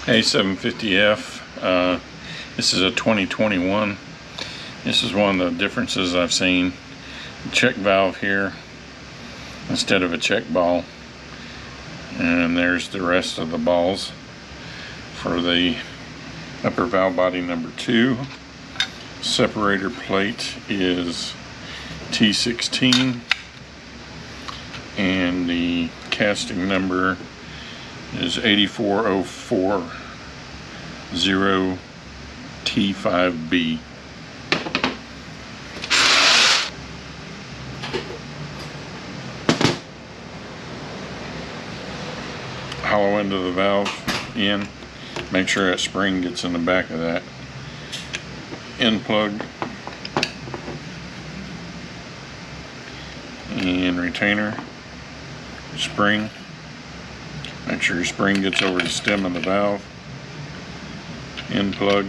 A750F. This is a 2021. This is one of the differences I've seen. Check valve here instead of a check ball, and there's the rest of the balls for the upper valve body number 2. Separator plate is T16, and the casting number is 84040 T5B. Hollow end of the valve in. Make sure that spring gets in the back of that. End plug and retainer. Spring. Make sure your spring gets over the stem of the valve. End plug.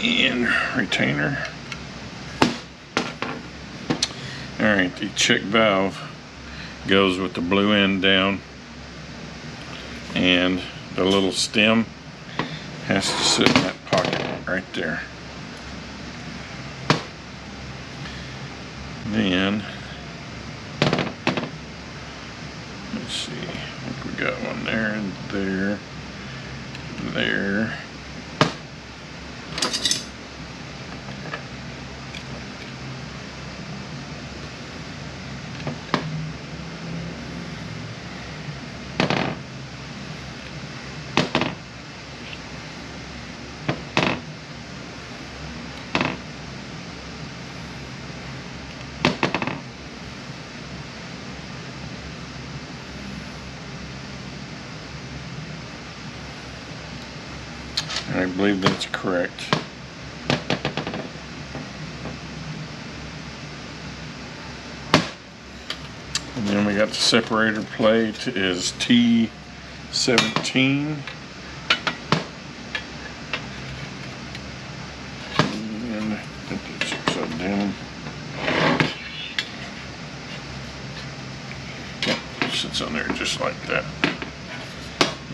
And retainer. Alright, the check valve goes with the blue end down, and the little stem has to sit in that pocket right there. Then, let's see, I think we got one there and there, there. I believe that's correct. And then we got the separator plate is T17. And I think it's upside down. Yeah, it sits on there just like that.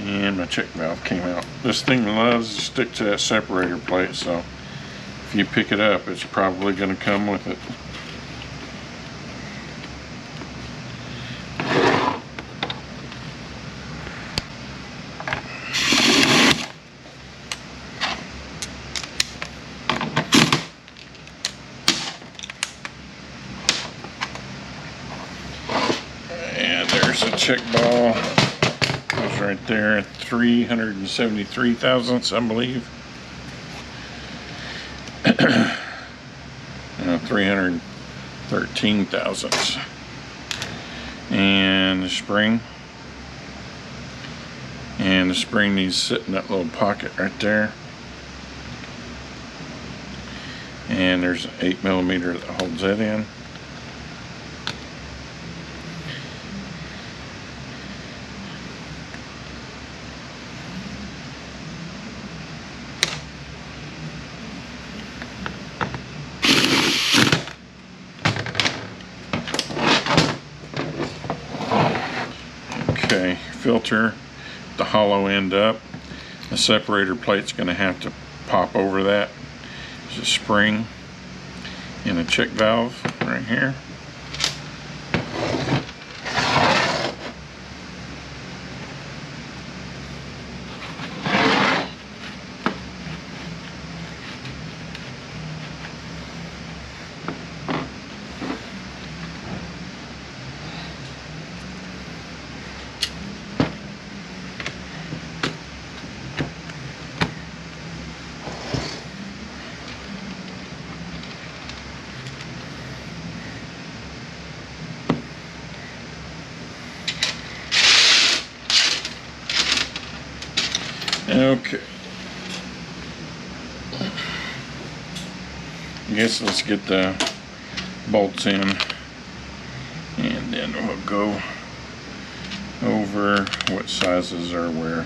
And my check valve came out. This thing loves to stick to that separator plate, so if you pick it up, it's probably going to come with it. And there's a check ball. Right there, 373 thousandths, I believe. 313 thousandths. And the spring. And the spring needs to sit in that little pocket right there. And there's an 8mm that holds that in. Okay, filter the hollow end up. The separator plate's going to have to pop over that. There's a spring and a check valve right here. Okay. I guess let's get the bolts in, and then we'll go over what sizes are where.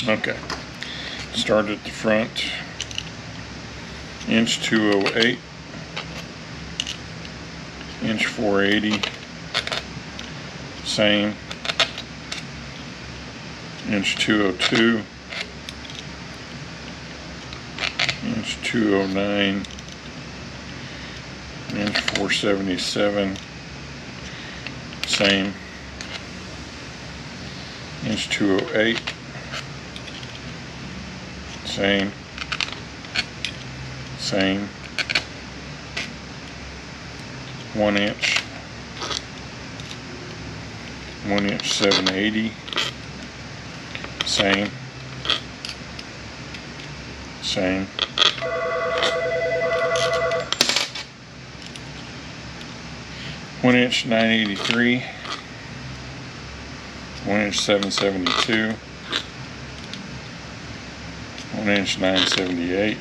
Okay, start at the front, inch 208, inch 480, same, inch 202, inch 209, inch 477, same, inch 208, same, 1 inch, 780, same, 1 inch 983, 1 inch 772, 1 inch 978,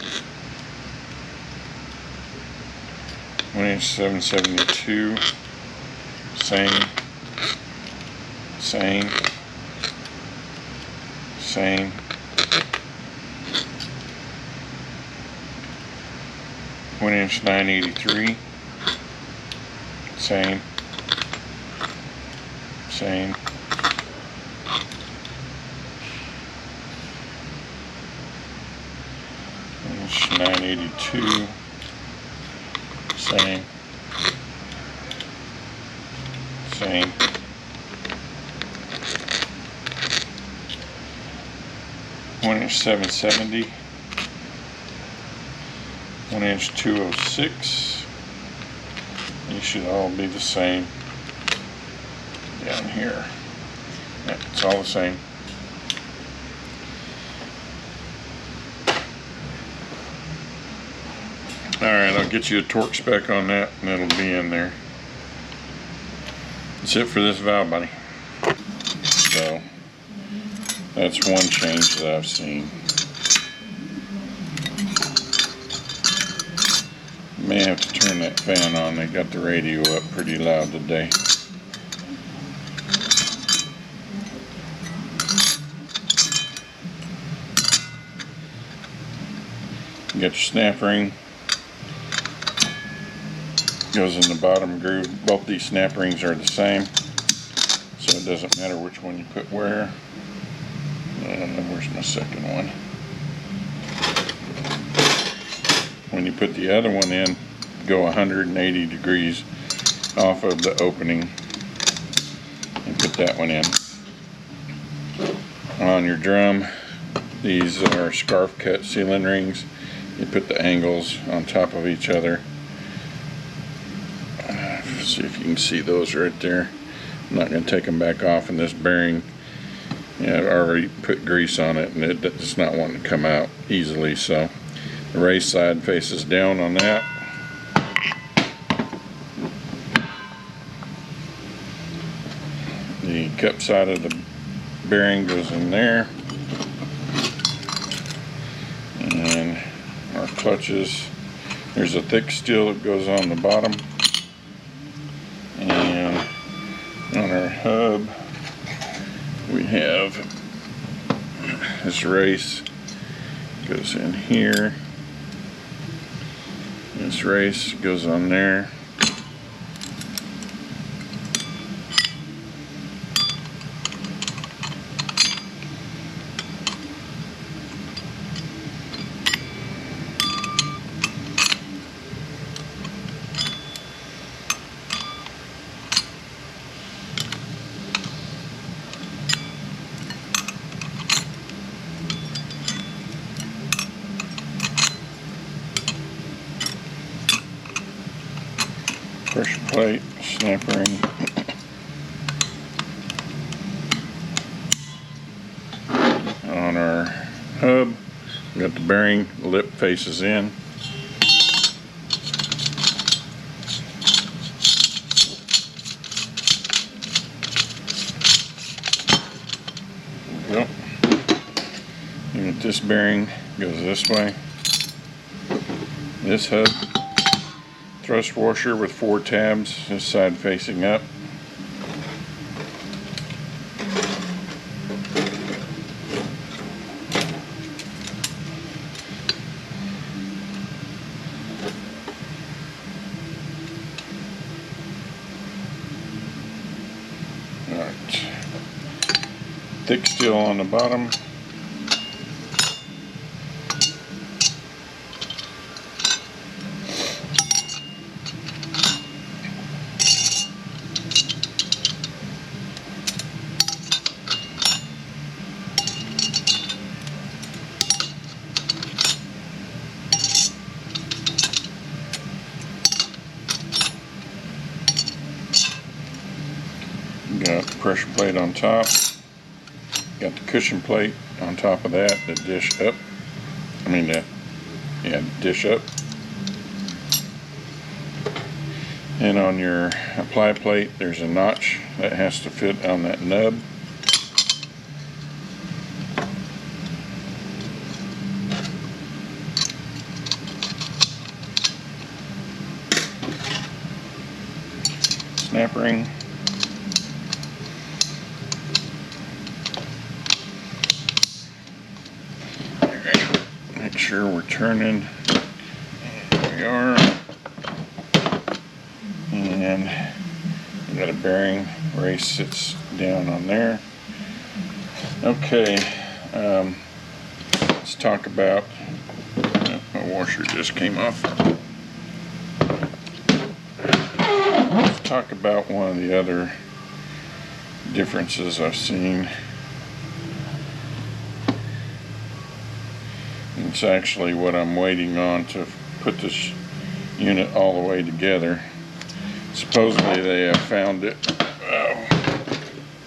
1 inch 772, same, 1 inch 983, same, 1 inch 982, same, 1 inch 770, 1 inch 206. These should all be the same down here. Yeah, it's all the same. Alright, I'll get you a torque spec on that and it'll be in there. That's it for this valve body. So, that's one change that I've seen. May have to turn that fan on. They got the radio up pretty loud today. You got your snap ring. Goes in the bottom groove. Both these snap rings are the same, so it doesn't matter which one you put where. Where's my second one? When you put the other one in, go 180 degrees off of the opening and put that one in. On your drum, these are scarf cut sealing rings. You put the angles on top of each other. See if you can see those right there. I'm not going to take them back off. And this bearing, I've already put grease on it and it does not want to come out easily, so the race side faces down on that. The cup side of the bearing goes in there. And our clutches, there's a thick steel that goes on the bottom. And on our hub, we have this race goes in here. This race goes on there. Pressure plate, snap ring. On our hub, we got the bearing, the lip faces in. There we go. You get this bearing, goes this way. This hub, thrust washer with 4 tabs, this side facing up. thick steel on the bottom. Got the pressure plate on top. Got the cushion plate on top of that, the dish up. Dish up. And on your apply plate, there's a notch that has to fit on that nub. Snap ring. Make sure we're turning. There we are. And we got a bearing race sits down on there. Okay, let's talk about. My washer just came off. Let's talk about one of the other differences I've seen. It's actually what I'm waiting on to put this unit all the way together. Supposedly they have found it.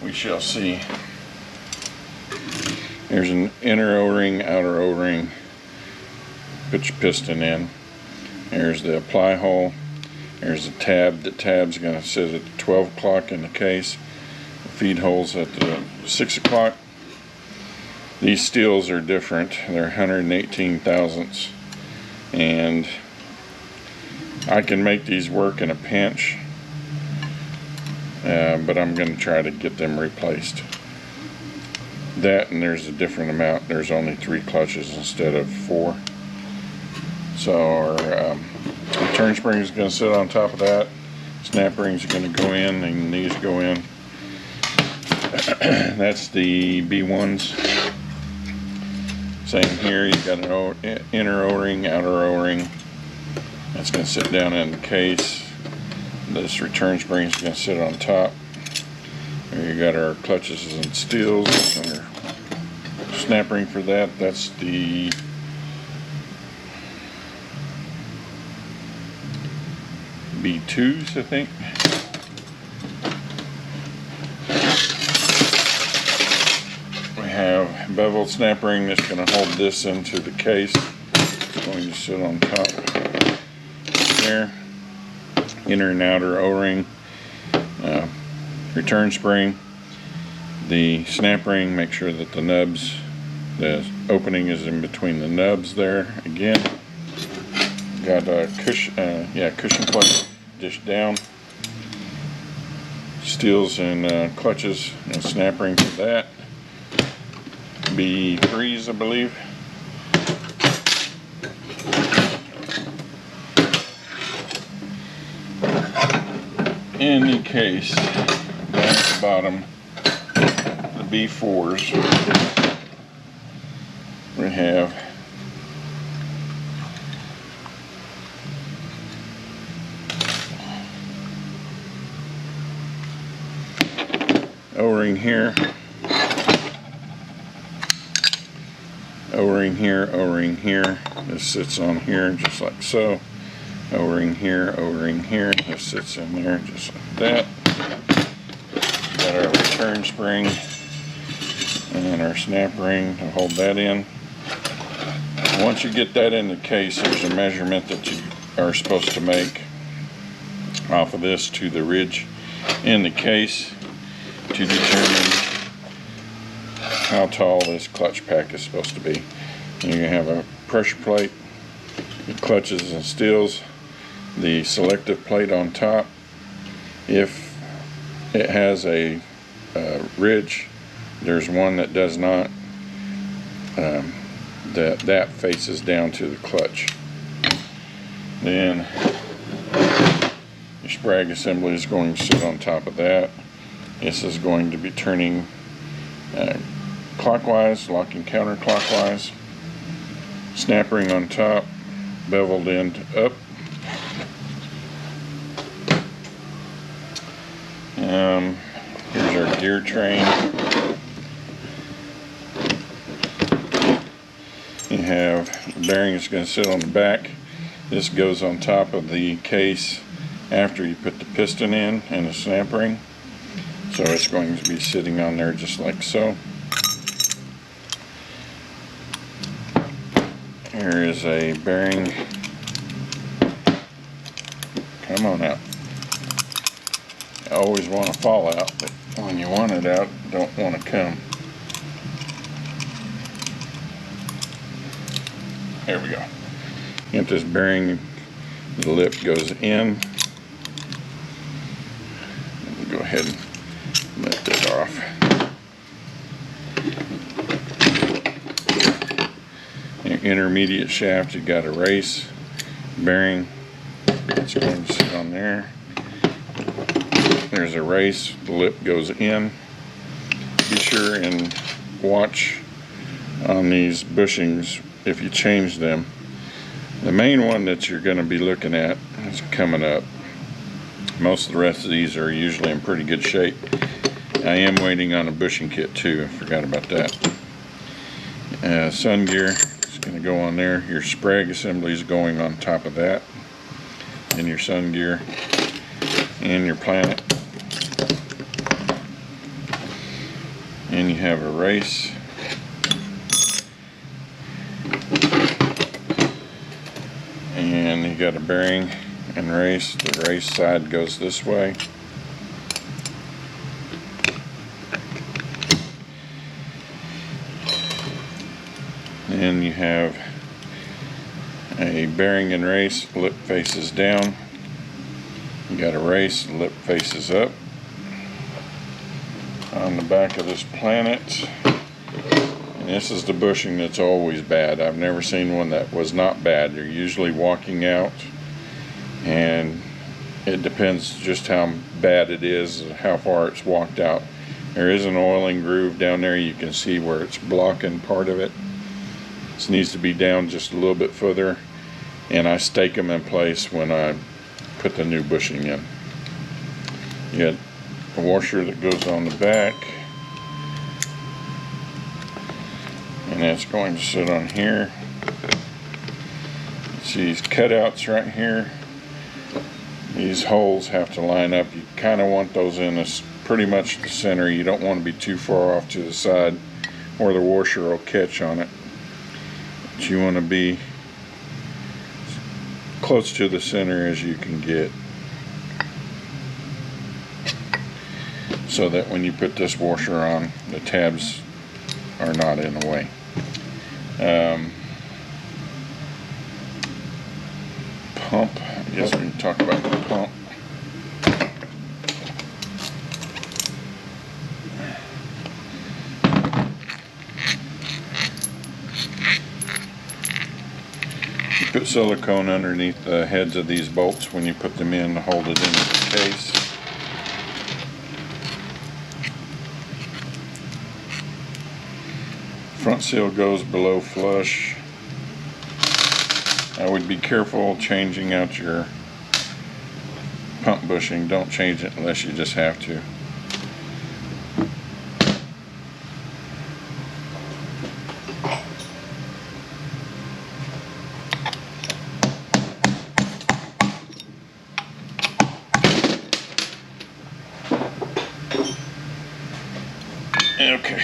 We shall see. There's an inner O-ring, outer O-ring. Put your piston in. There's the apply hole. There's the tab. The tab's going to sit at 12 o'clock in the case. The feed hole's at the 6 o'clock. These steels are different. They're 118 thousandths, and I can make these work in a pinch, but I'm going to try to get them replaced. That, and there's a different amount. There's only 3 clutches instead of 4. So our return spring is going to sit on top of that. Snap rings are going to go in, and these go in. That's the B1s. Same here, you've got an inner O-ring, outer O-ring. That's going to sit down in the case. This return spring is going to sit on top. There you got our clutches and steels and our snap ring for that. That's the B2s, I think. Have beveled snap ring that's going to hold this into the case. It's going to sit on top there. Inner and outer O-ring. Return spring. The snap ring, make sure that the nubs, the opening is in between the nubs there again. Got a cushion plate dish down. Steels and clutches and snap ring for that. B3s, I believe. In the case, down at the bottom, the B4s, we have O-ring here. O-ring here, O-ring here. This sits on here just like so. O-ring here, O-ring here. This sits in there just like that. Got our return spring and our snap ring to hold that in. Once you get that in the case, there's a measurement that you are supposed to make off of this to the ridge in the case to determine how tall this clutch pack is supposed to be. You're going to have a pressure plate, the clutches and steels, the selective plate on top. If it has a ridge, there's one that does not. That faces down to the clutch. Then your Sprag assembly is going to sit on top of that. This is going to be turning clockwise, locking counterclockwise, snap ring on top, beveled end up. Here's our gear train. You have the bearing is going to sit on the back. This goes on top of the case after you put the piston in and the snap ring. So it's going to be sitting on there just like so. Here is a bearing. Come on out. I always want to fall out, but when you want it out, don't want to come. There we go. Get this bearing, the lip goes in. Go ahead and lift it off. Your intermediate shaft, you got a race bearing. It's going to sit on there. There's a race, the lip goes in. Be sure and watch on these bushings if you change them. The main one that you're going to be looking at is coming up. Most of the rest of these are usually in pretty good shape. I am waiting on a bushing kit too, I forgot about that. Sun gear is going to go on there. Your Sprag assembly is going on top of that. And your sun gear and your planet. And you have a race. And you got a bearing and race. The race side goes this way. And you have a bearing and race, lip faces down. You got a race, lip faces up. On the back of this planet, and this is the bushing that's always bad. I've never seen one that was not bad. They're usually walking out, and it depends just how bad it is, how far it's walked out. There is an oiling groove down there. You can see where it's blocking part of it. This needs to be down just a little bit further, and I stake them in place when I put the new bushing in. You got a washer that goes on the back, and that's going to sit on here. See these cutouts right here? These holes have to line up. You kind of want those in this pretty much the center. You don't want to be too far off to the side or the washer will catch on it. But you want to be close to the center as you can get, so that when you put this washer on, the tabs are not in the way. Pump, I guess we can talk about the pump. You put silicone underneath the heads of these bolts when you put them in to hold it into the case. Front seal goes below flush. I would be careful changing out your pump bushing. Don't change it unless you just have to. Okay.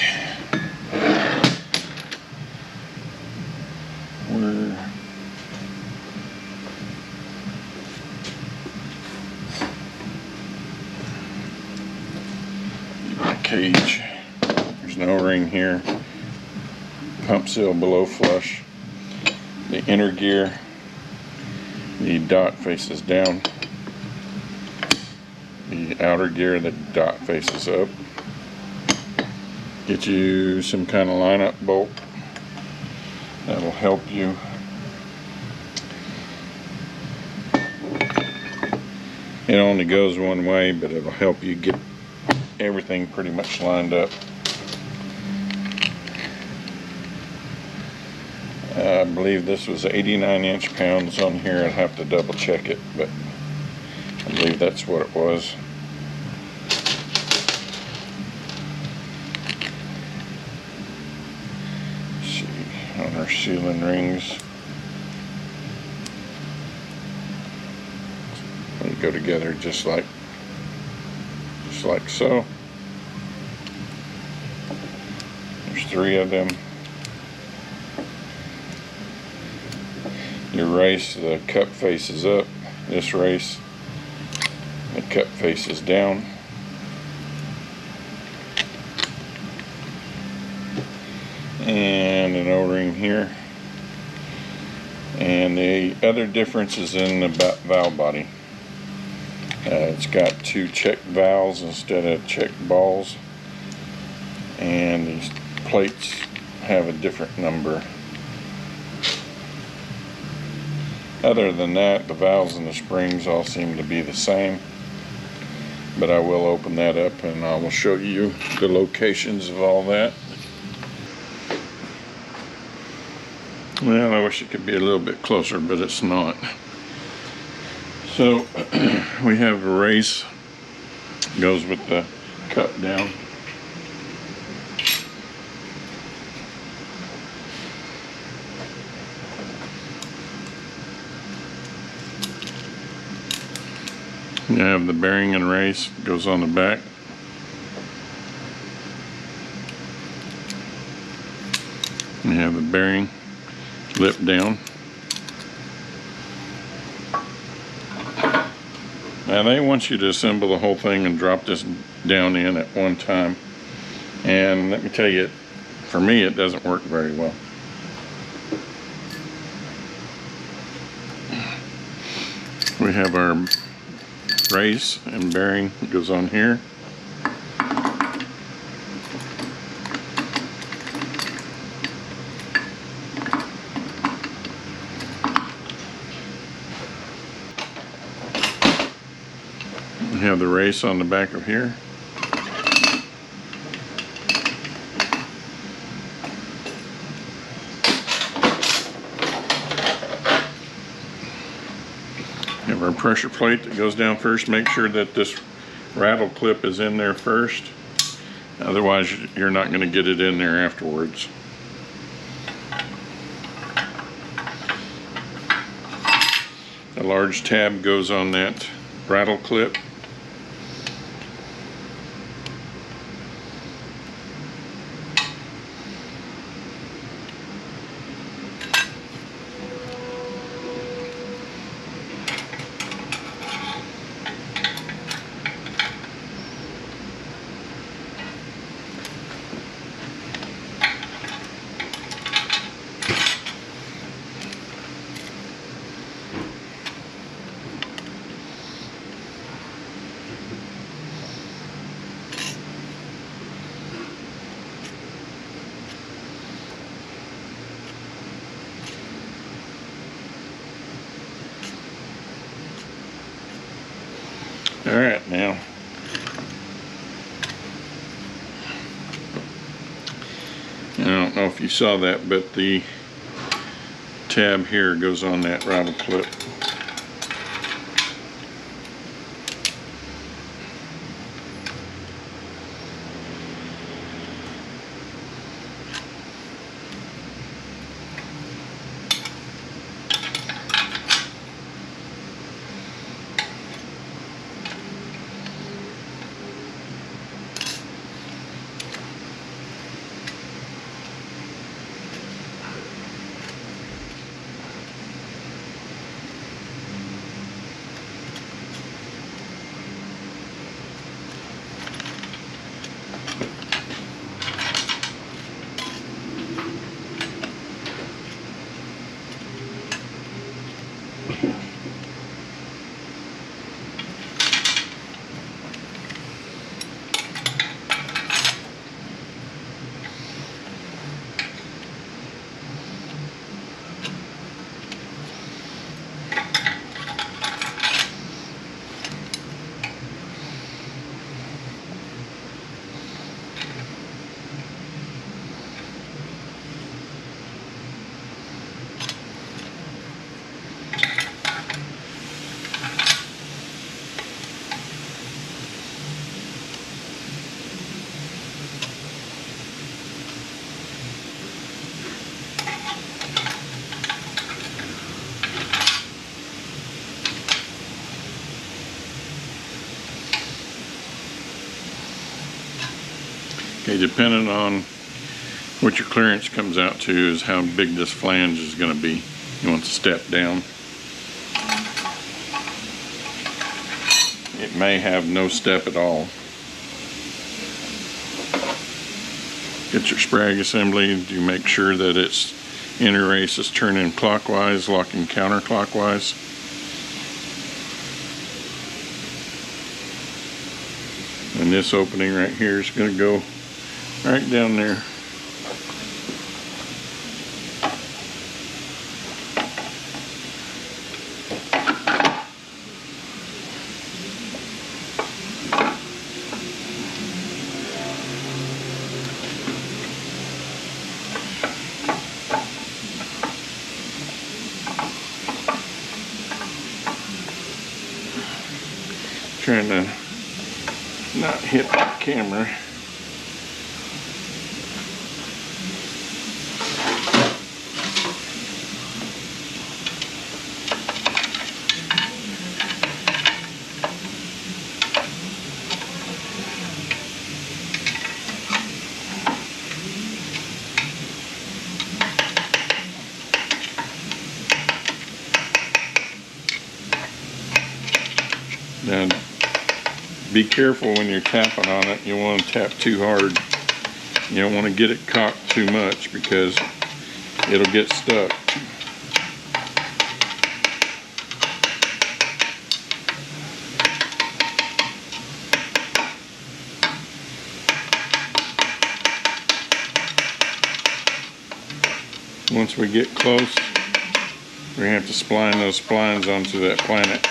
Cage. There's no ring here. Pump seal below flush. The inner gear, the dot faces down. The outer gear, the dot faces up. Get you some kind of lineup bolt. That'll help you. It only goes one way, but it'll help you get everything pretty much lined up. believe this was 89 inch-pounds on here. I'd have to double check it, but I believe that's what it was. Let's see, on our sealing rings, they go together just like so. There's 3 of them. Your race, the cup faces up. This race, the cup faces down. And an O-ring here. And the other difference is in the valve body. It's got 2 check valves instead of check balls, and these plates have a different number. Other than that, the valves and the springs all seem to be the same, but I will open that up and I will show you the locations of all that. Well, I wish it could be a little bit closer, but it's not. So we have a race, goes with the cup down. You have the bearing and race, goes on the back. You have the bearing lip down. Now they want you to assemble the whole thing and drop this down in at one time. And let me tell you, for me it doesn't work very well. We have our race and bearing that goes on here. We have the race on the back of here. We have our pressure plate that goes down first. Make sure that this rattle clip is in there first. Otherwise, you're not going to get it in there afterwards. A large tab goes on that rattle clip. All right, now I don't know if you saw that, but the tab here goes on that rattle clip. Okay, depending on what your clearance comes out to is how big this flange is going to be. You want to step down. It may have no step at all. Get your Sprag assembly. You make sure that its inner race is turning clockwise, locking counterclockwise. And this opening right here is going to go right down there. Trying to not hit the camera. Now, be careful when you're tapping on it. You want to tap too hard. You don't want to get it cocked too much because it'll get stuck. Once we get close, we're going to have to spline those splines onto that planet.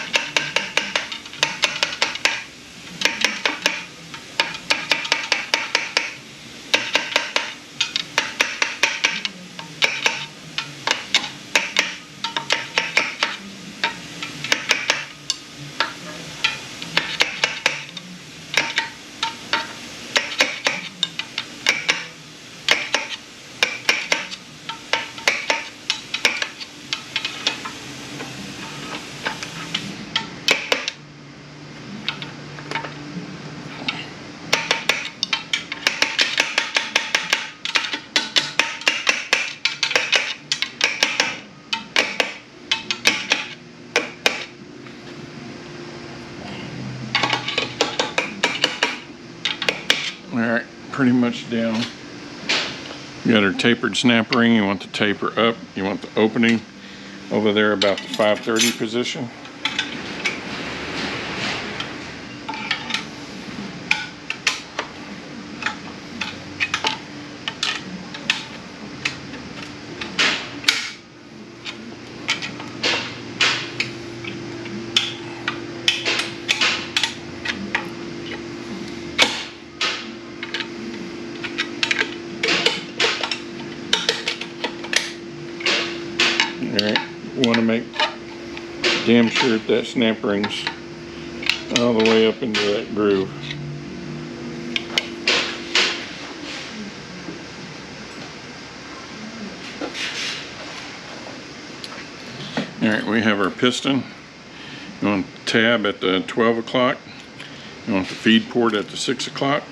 Alright, pretty much down. You got our tapered snap ring. You want to taper up. You want the opening over there about the 530 position. Alright, you want to make damn sure that snap ring's all the way up into that groove. Alright, we have our piston. You want the tab at the 12 o'clock. You want the feed port at the 6 o'clock.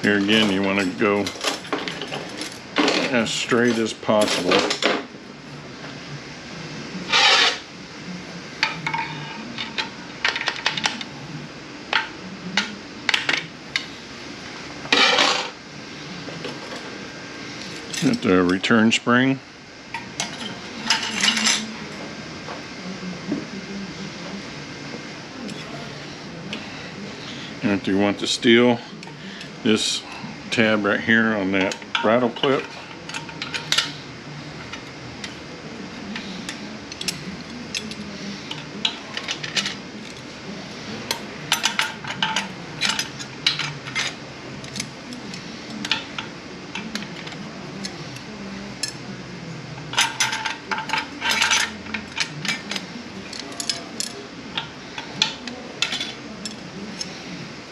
Here again, you want to go as straight as possible. At the return spring. And if you want the steel, this tab right here on that rattle clip.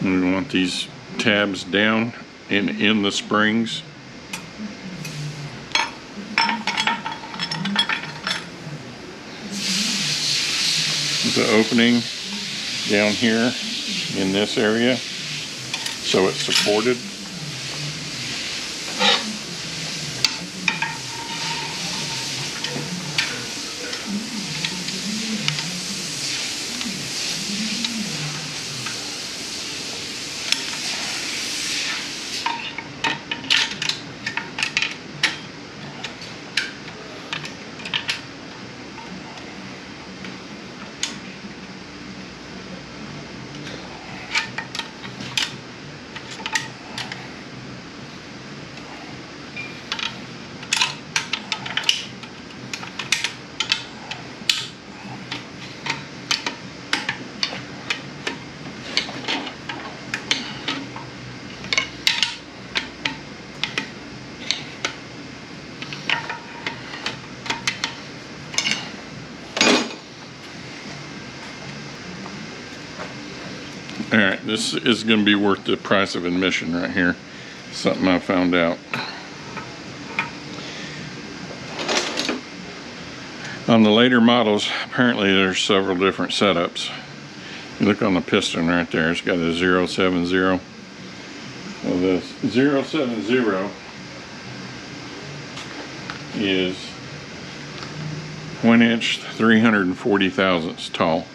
And we want these tabs down in the springs. The opening down here in this area so it's supported. Alright, this is going to be worth the price of admission right here. Something I found out. On the later models, apparently there's several different setups. You look on the piston right there, it's got a 070. Well, the 070 is 1 inch 340 thousandths tall.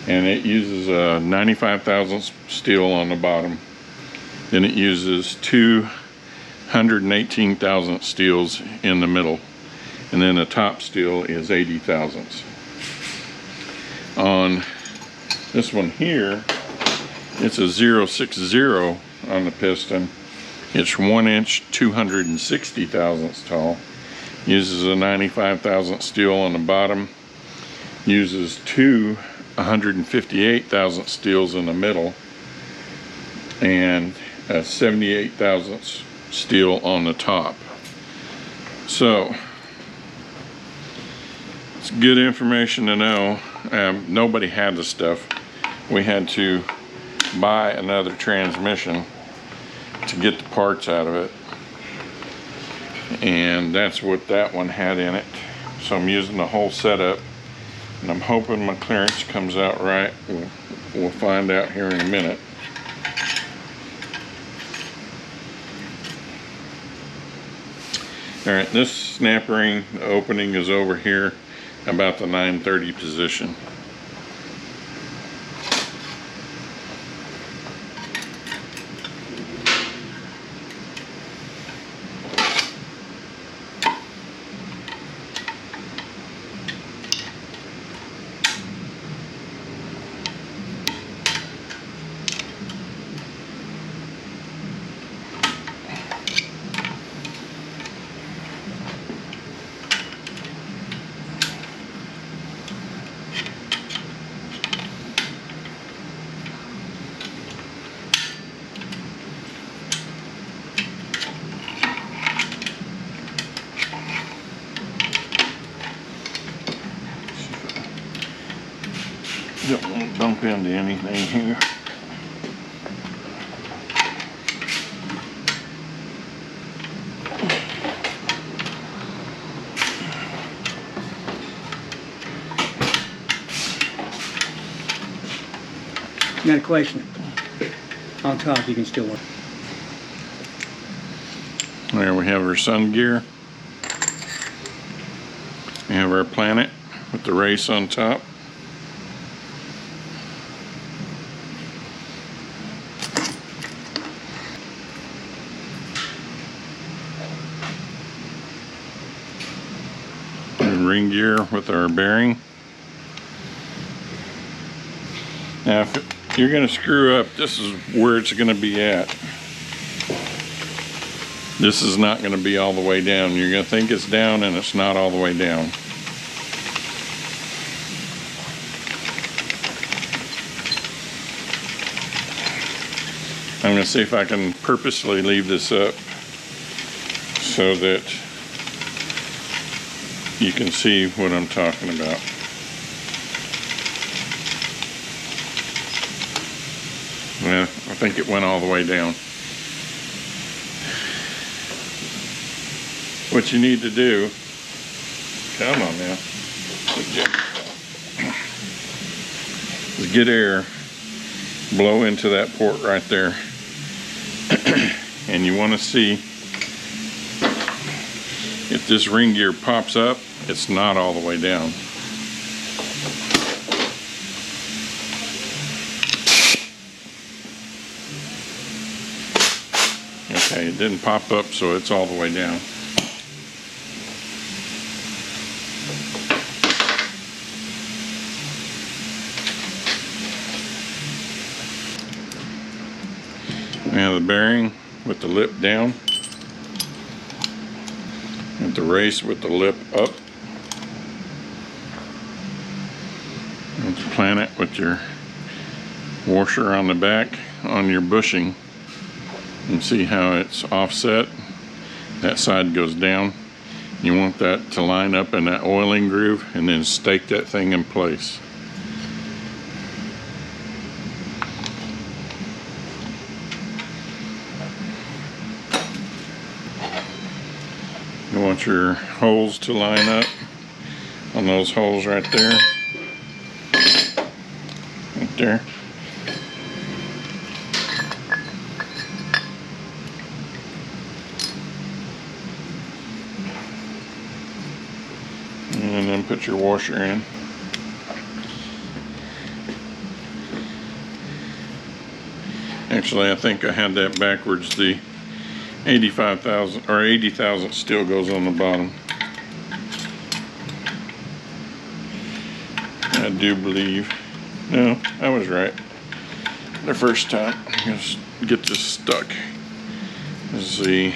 And it uses a 95 thousandths steel on the bottom. Then it uses 218 thousandths steels in the middle. And then the top steel is 80 thousandths. On this one here, it's a 060 on the piston. It's 1 inch 260 thousandths tall. Uses a 95 thousandths steel on the bottom. Uses two 158 thousandths steels in the middle and a 78 thousandths steel on the top. So it's good information to know. Nobody had the stuff. We had to buy another transmission to get the parts out of it, and that's what that one had in it. So I'm using the whole setup. And I'm hoping my clearance comes out right. We'll find out here in a minute. Alright, this snap ring opening is over here about the 930 position. Don't want to bump into anything here. Got a question. On top, you can still work. There we have our sun gear. We have our planet with the race on top. And ring gear with our bearing. Now, if you're going to screw up, this is where it's going to be at. This is not going to be all the way down. You're going to think it's down, and it's not all the way down. I'm going to see if I can purposely leave this up so that you can see what I'm talking about. Well, I think it went all the way down. What you need to do, come on now, is get air, blow into that port right there, and you want to see if this ring gear pops up, it's not all the way down. Okay, it didn't pop up, so it's all the way down. Now the bearing with the lip down, and the race with the lip up. And to plan it with your washer on the back on your bushing, and see how it's offset. That side goes down. You want that to line up in that oiling groove, and then stake that thing in place. You want your holes to line up on those holes right there. Right there. And then put your washer in. Actually, I think I had that backwards. The 85,000 or 80,000 still goes on the bottom. I do believe. No, I was right. The first time. Let's get this stuck. Let's see.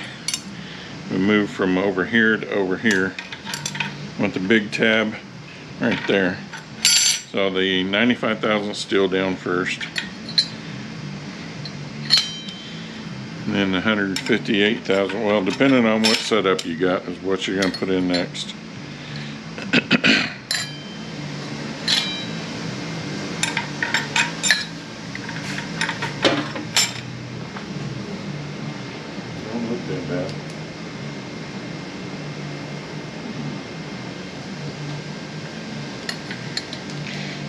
We move from over here to over here. Want the big tab right there. So the 95,000 still down first. And then the 158,000, well, depending on what setup you got is what you're going to put in next. Don't look that bad.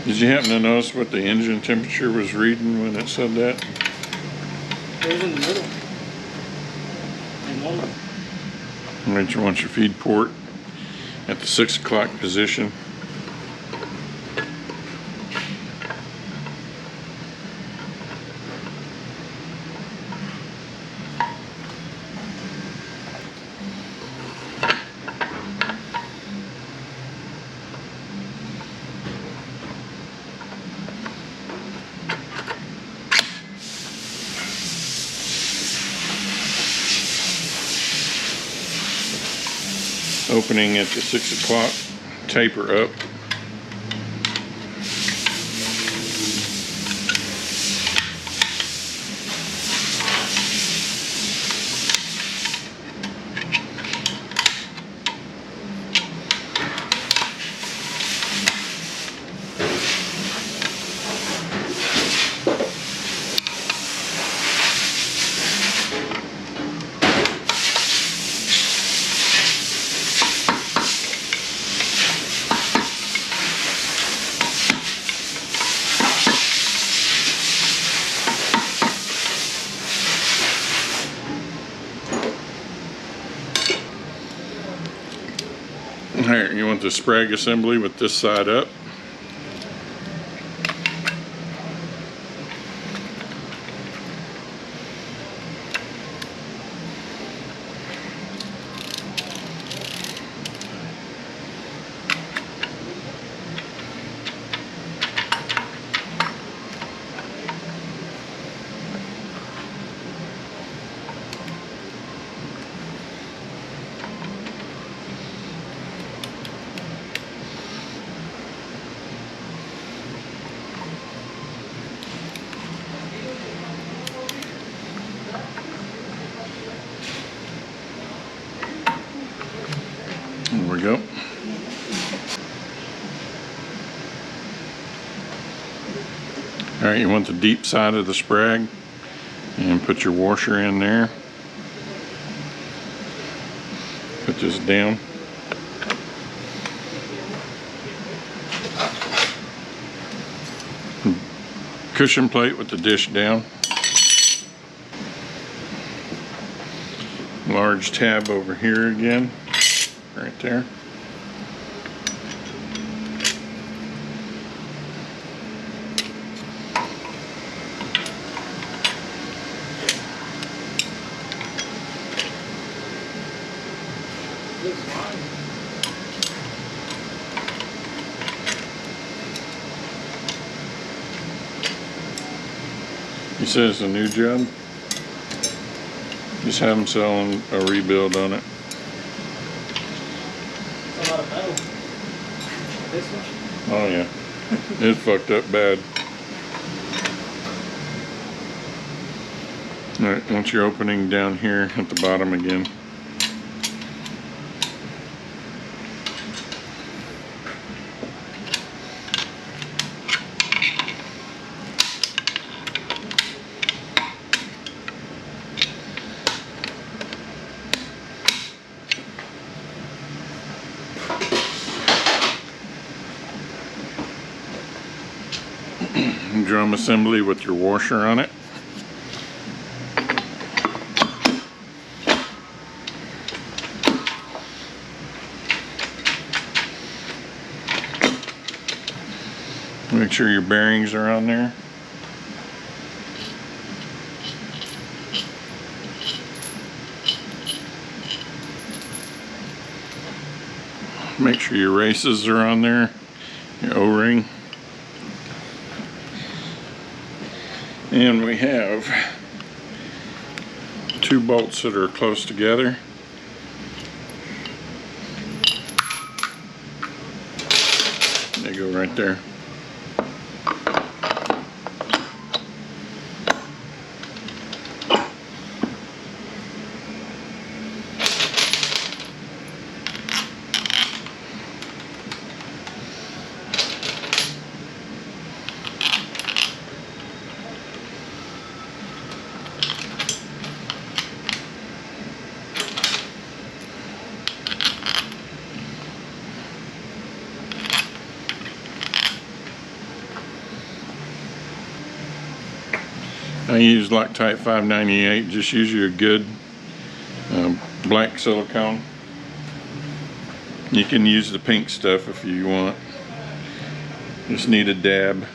Did you happen to notice what the engine temperature was reading when it said that? It was in the middle. Right, you want your feed port at the 6 o'clock position. Opening at the 6 o'clock, taper up. Here, you want the Sprag assembly with this side up. There we go. All right, you want the deep side of the Sprag And put your washer in there. Put this down. Cushion plate with the dish down. Large tab over here again, right there. He says it's a new job. Just have them selling a rebuild on it. It's a lot of metal. This one? Oh yeah, it's fucked up bad. Alright, once you're opening down here at the bottom again. Drum assembly with your washer on it. Make sure your bearings are on there. Make sure your races are on there, your O-ring. And we have 2 bolts that are close together. They go right there. I use Loctite 598. Just use your good black silicone. You can use the pink stuff if you want. Just need a dab.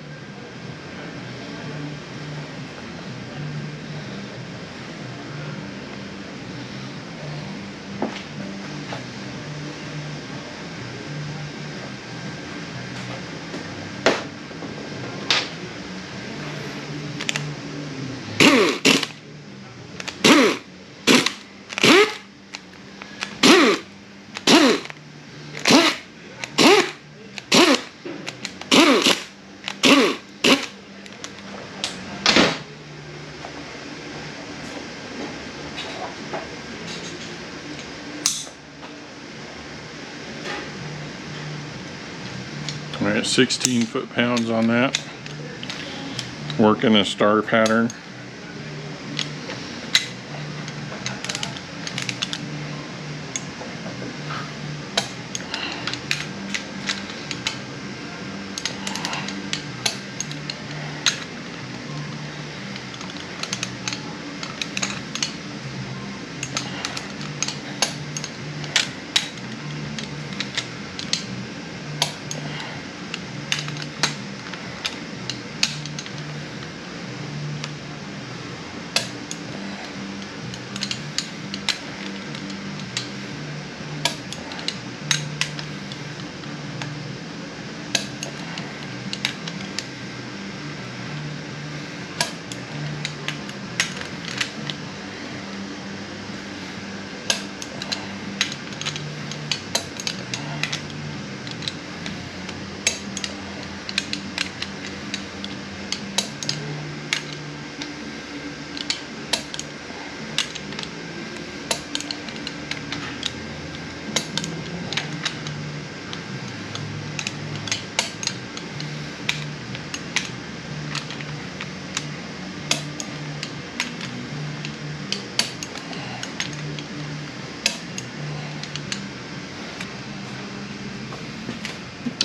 We're at 16 foot-pounds on that. Working a star pattern.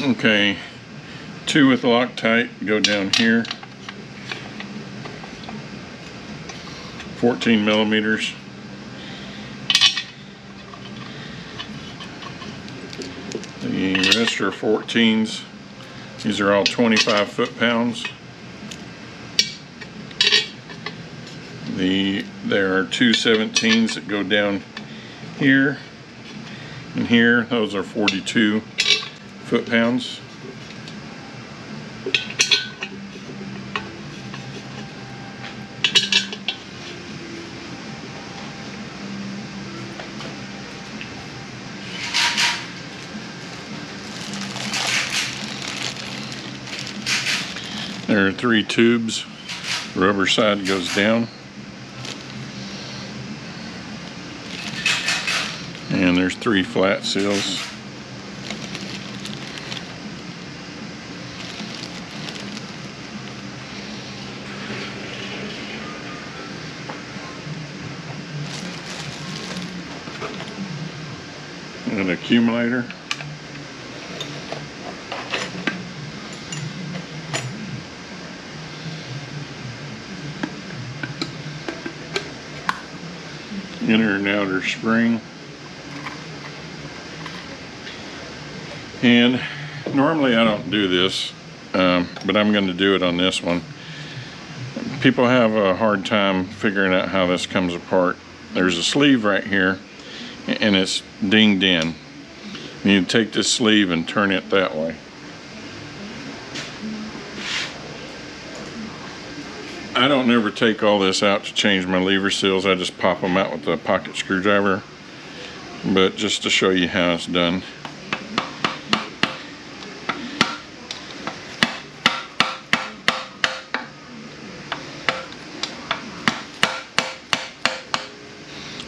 Okay, 2 with Loctite go down here. 14 millimeters. The rest are 14s. These are all 25 foot-pounds. There are 2 17s that go down here and here. Those are 42 foot-pounds. There are 3 tubes. The rubber side goes down. And there's 3 flat seals. An accumulator. Inner and outer spring. And normally I don't do this, but I'm going to do it on this one. People have a hard time figuring out how this comes apart. There's a sleeve right here, and it's dinged in. You take this sleeve and turn it that way. I don't ever take all this out to change my lever seals. I just pop them out with a pocket screwdriver. But just to show you how it's done.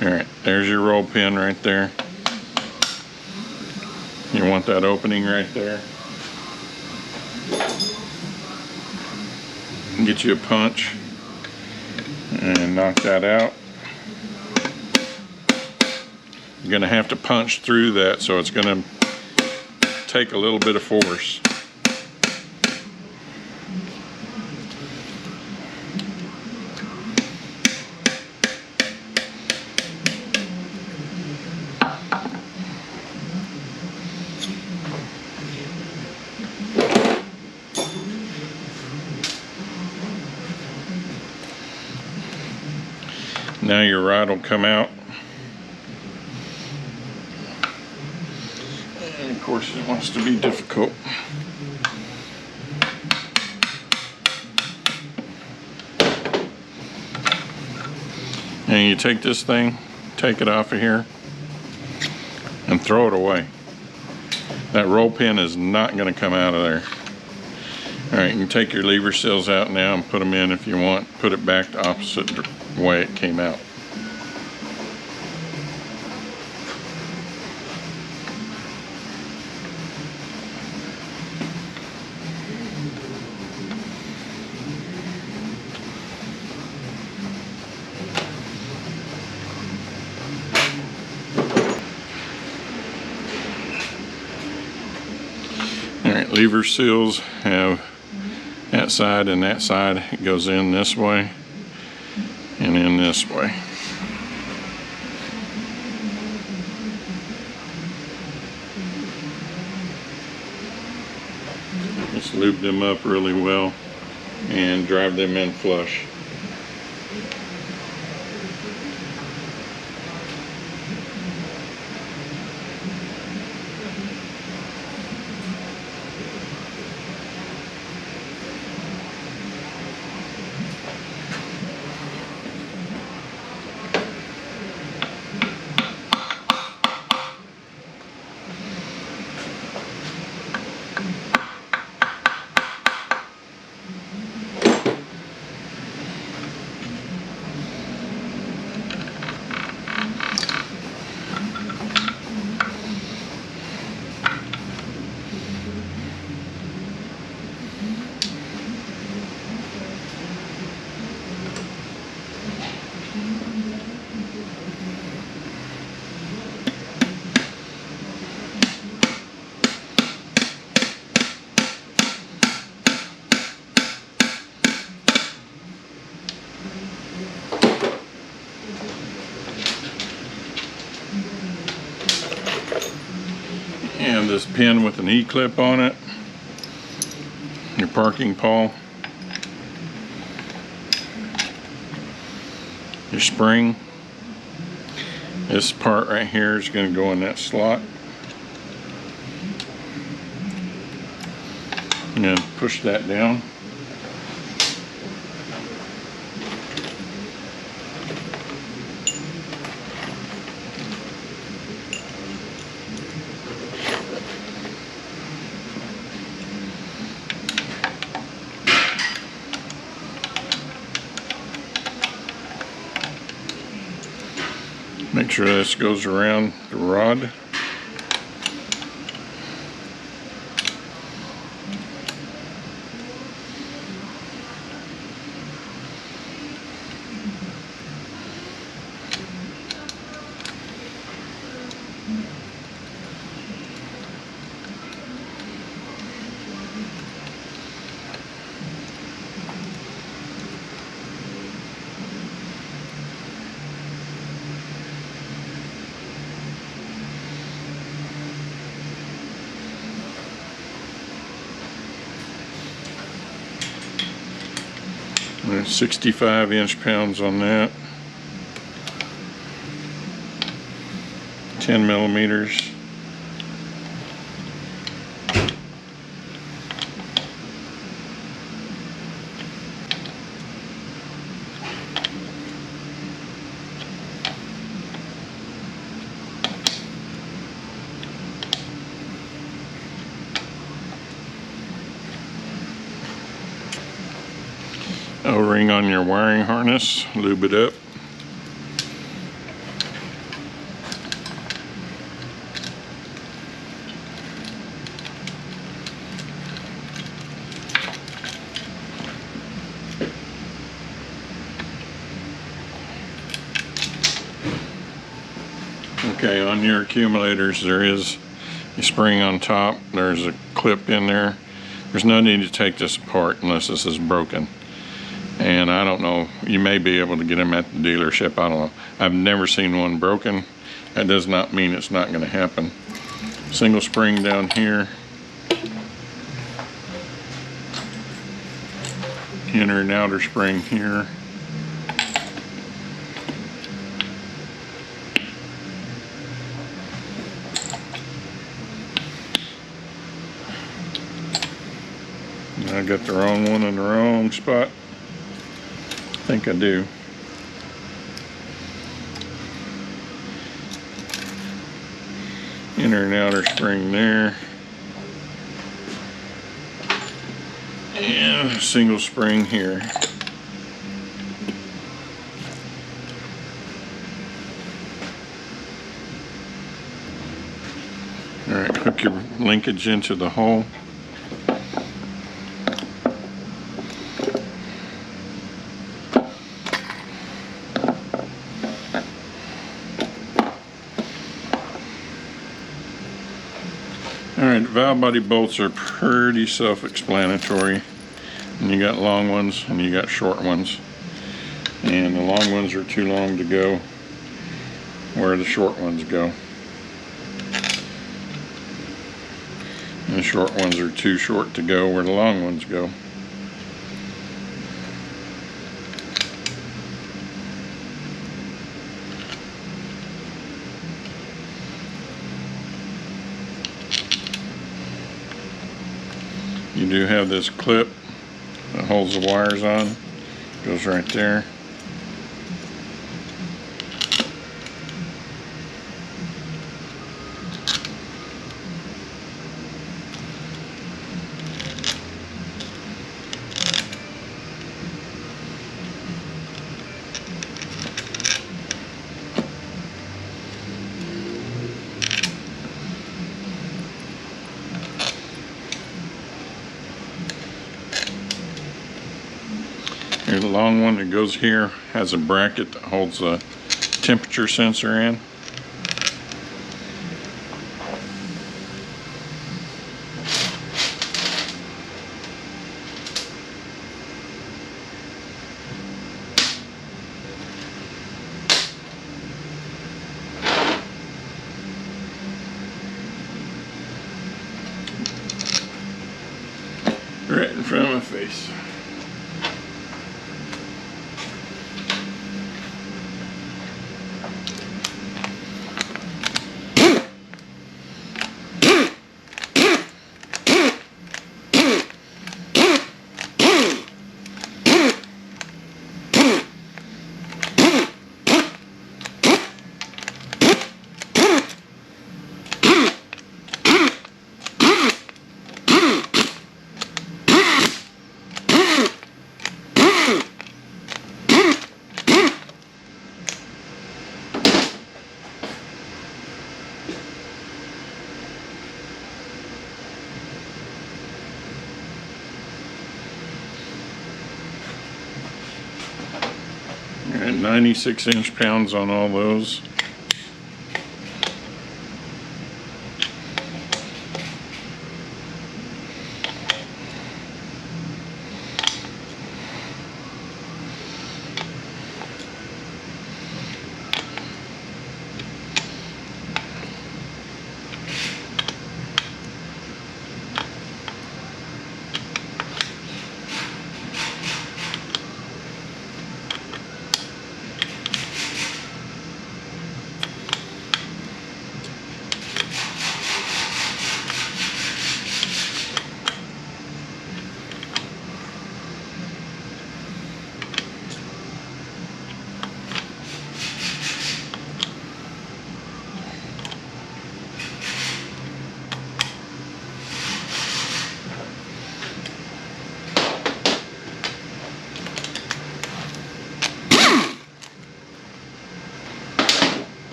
Alright, there's your roll pin right there. You want that opening right there. Get you a punch and knock that out. You're going to have to punch through that, so it's going to take a little bit of force. Now your rod will come out. And of course it wants to be difficult. And you take this thing, take it off of here, and throw it away. That roll pin is not going to come out of there. Alright, you can take your lever seals out now and put them in if you want. Put it back the opposite way it came out. Alright, lever seals have that side and that side. It goes in this way and in this way. Just lube them up really well and drive them in flush. And this pin with an E-clip on it. Your parking pawl. Your spring. This part right here is going to go in that slot. And push that down. Make sure this goes around the rod. There's 65 inch-pounds on that. 10 millimeters. O-ring on your wiring harness, lube it up. Okay, on your accumulators there is a spring on top. There's a clip in there. There's no need to take this apart unless this is broken. And I don't know, you may be able to get them at the dealership, I don't know. I've never seen one broken. That does not mean it's not going to happen. Single spring down here. Inner and outer spring here. I got the wrong one in the wrong spot. I think I do. Inner and outer spring there. And a single spring here. Alright, hook your linkage into the hole. Alright, valve body bolts are pretty self-explanatory. And you got long ones and you got short ones. And the long ones are too long to go where the short ones go. And the short ones are too short to go where the long ones go. You do have this clip that holds the wires on. Goes right there. The long one that goes here has a bracket that holds the temperature sensor in. face. Alright, 96 inch-pounds on all those.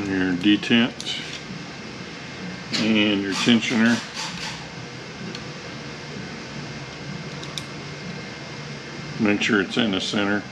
Your detent and your tensioner. Make sure it's in the center.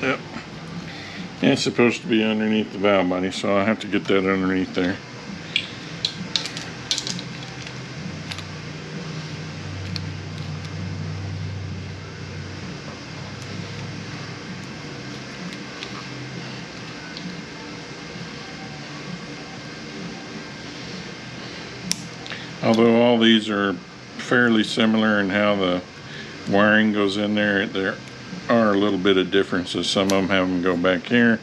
Yep. And it's supposed to be underneath the valve body, so I'll have to get that underneath there. Although all these are fairly similar in how the wiring goes in there, there are a little bit of differences. Some of them have them go back here,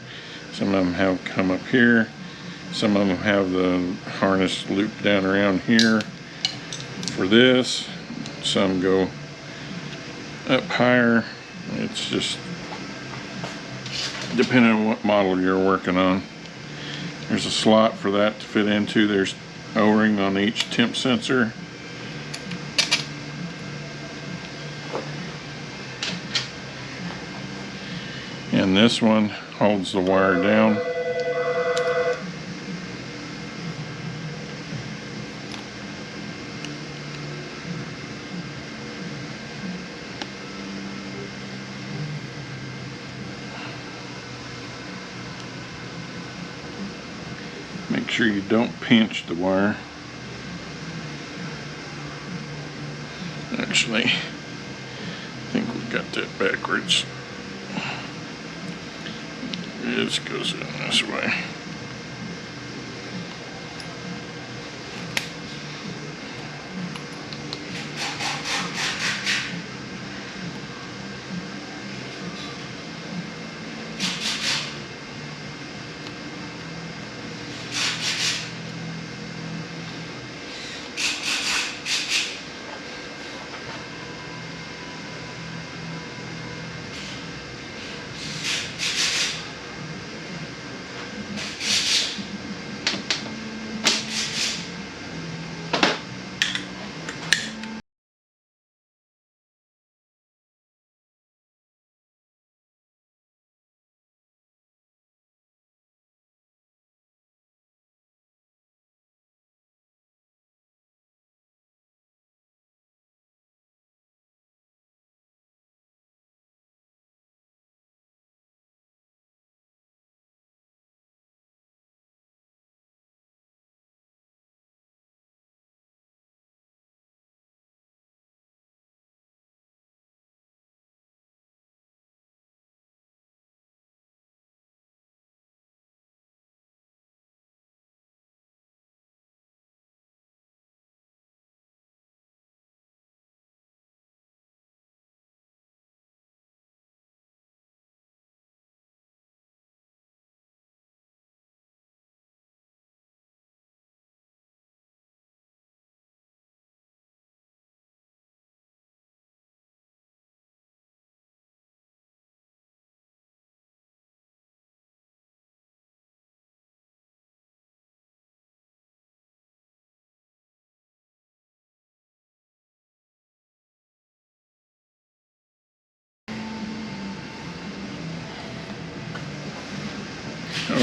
some of them have come up here, some of them have the harness looped down around here for this, some go up higher. It's just depending on what model you're working on. There's a slot for that to fit into. There's O-ring on each temp sensor. And this one holds the wire down. Make sure you don't pinch the wire. Actually, I think we got that backwards. This goes in this way.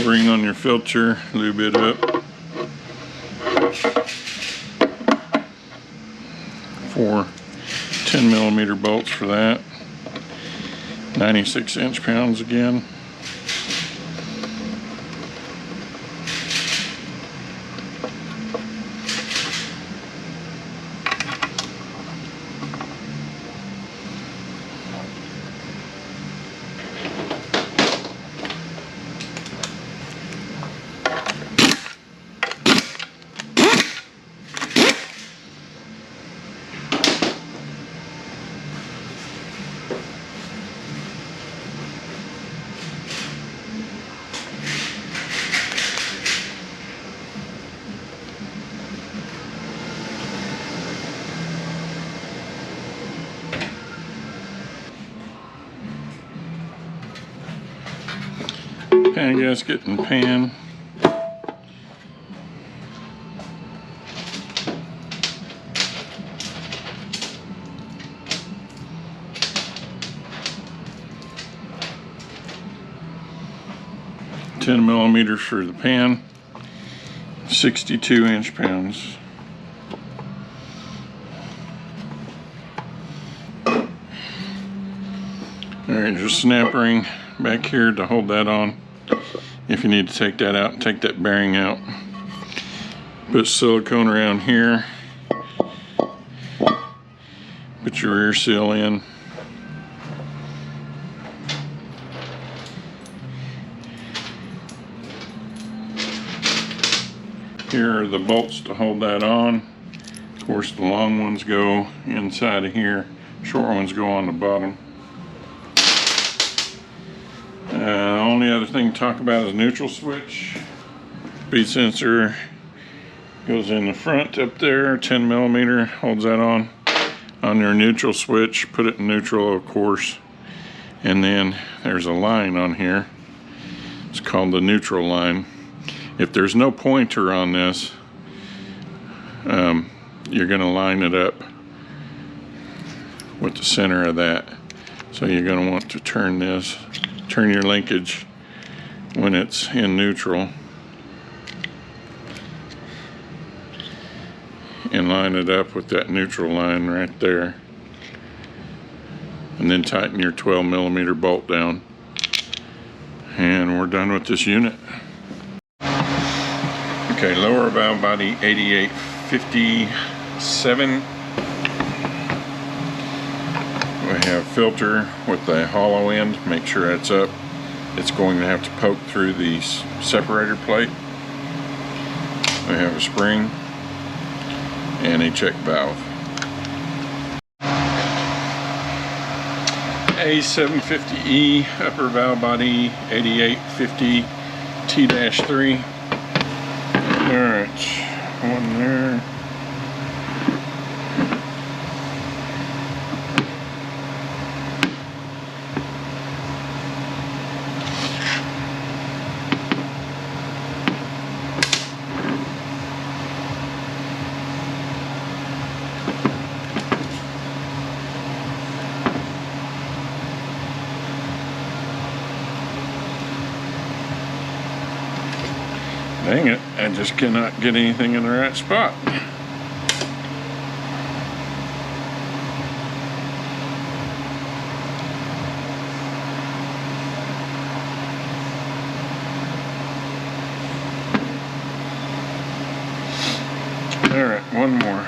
O-ring on your filter, lube it up. 4 10mm bolts for that. 96 inch-pounds again. Pan gasket and pan. $10mm for the pan. 62 inch-pounds. Alright, just snap ring back here to hold that on. If you need to take that out, take that bearing out. Put silicone around here. Put your rear seal in. Here are the bolts to hold that on. Of course, the long ones go inside of here. Short ones go on the bottom. Only other thing to talk about is neutral switch. Speed sensor goes in the front up there, 10mm, holds that on your neutral switch. Put it in neutral, of course. And then there's a line on here. It's called the neutral line. If there's no pointer on this, you're going to line it up with the center of that. So you're going to want to turn your linkage when it's in neutral and line it up with that neutral line right there, and then tighten your 12mm bolt down, and we're done with this unit. Okay, lower valve body 8857. We have filter with the hollow end. Make sure that's up. It's going to have to poke through the separator plate. We have a spring and a check valve. A750E upper valve body 8850 T-3. Alright, one there. Dang it, I just cannot get anything in the right spot. Alright, one more.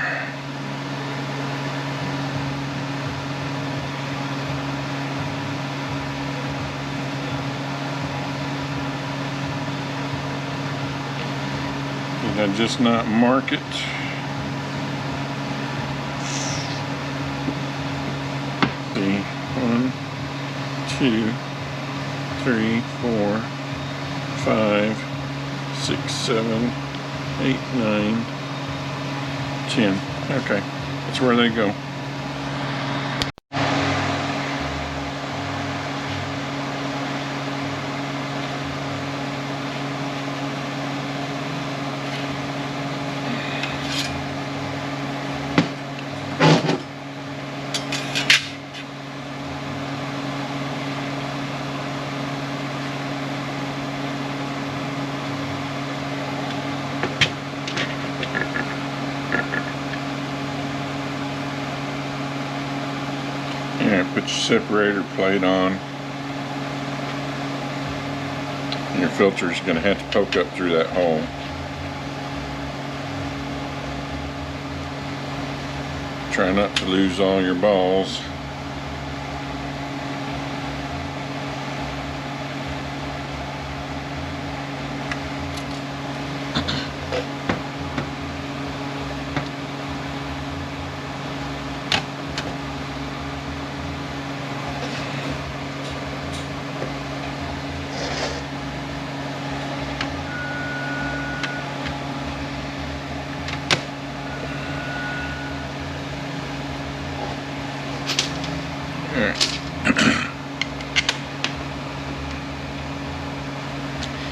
Did I just not mark it? See, 1, 2, 3, 4, 5, 6, 7, 8, 9, 10. Okay, that's where they go. separator plate on. And your filter is going to have to poke up through that hole. Try not to lose all your balls.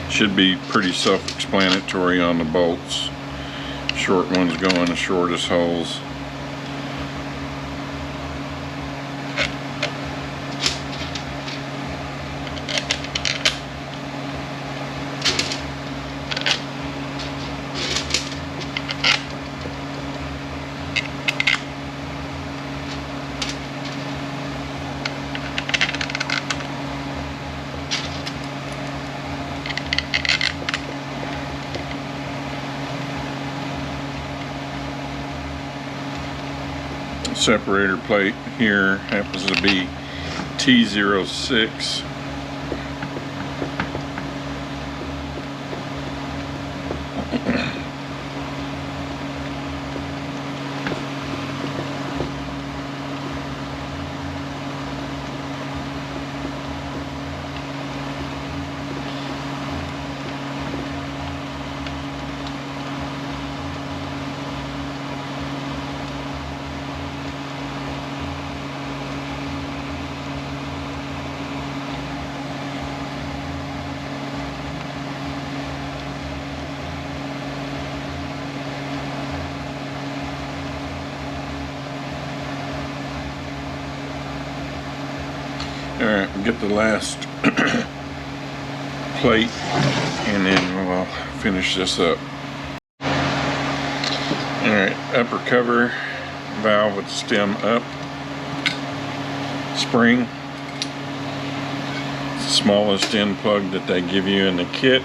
Should be pretty self-explanatory on the bolts. Short ones go in the shortest holes. Separator plate here happens to be T06. Alright, we'll get the last plate and then we'll finish this up. Alright, upper cover valve with stem up. Spring. It's the smallest end plug that they give you in the kit.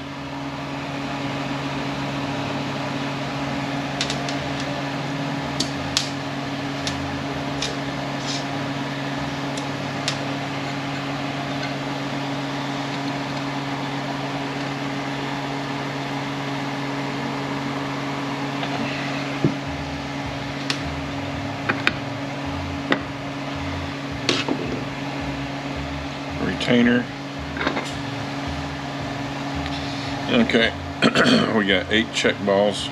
Retainer. Okay, we got 8 check balls.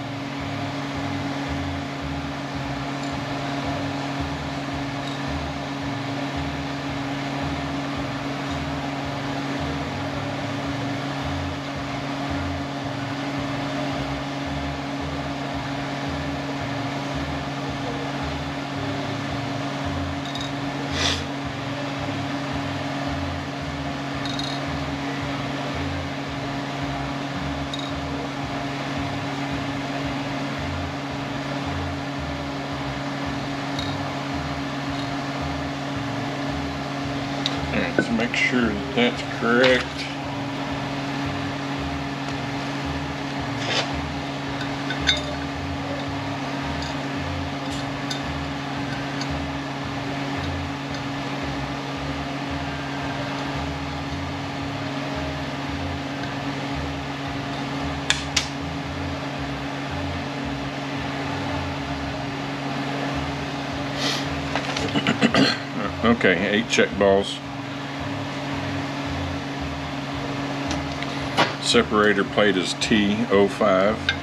Let's make sure that that's correct. Okay, 8 check balls. Separator plate is T05.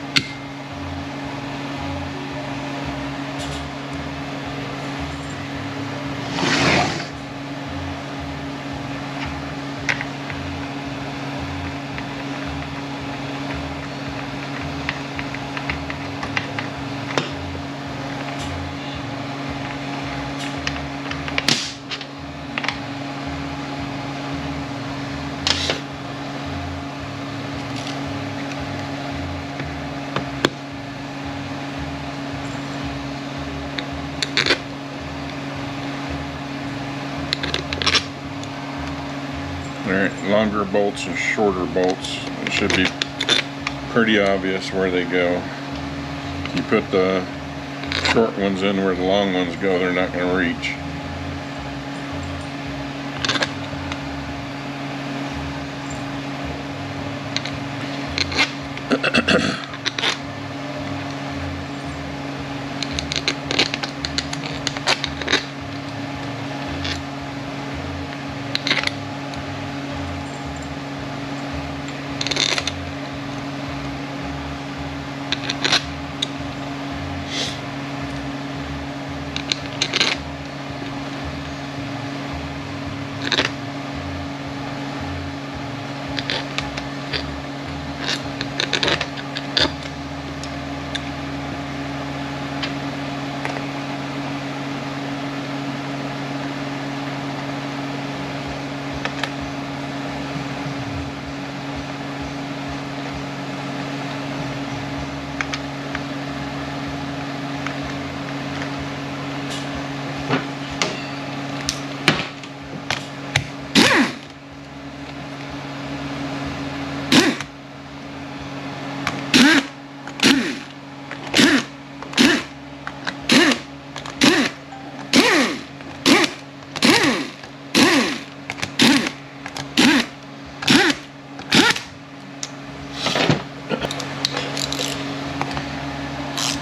longer bolts and shorter bolts. It should be pretty obvious where they go. If you put the short ones in where the long ones go, they're not going to reach.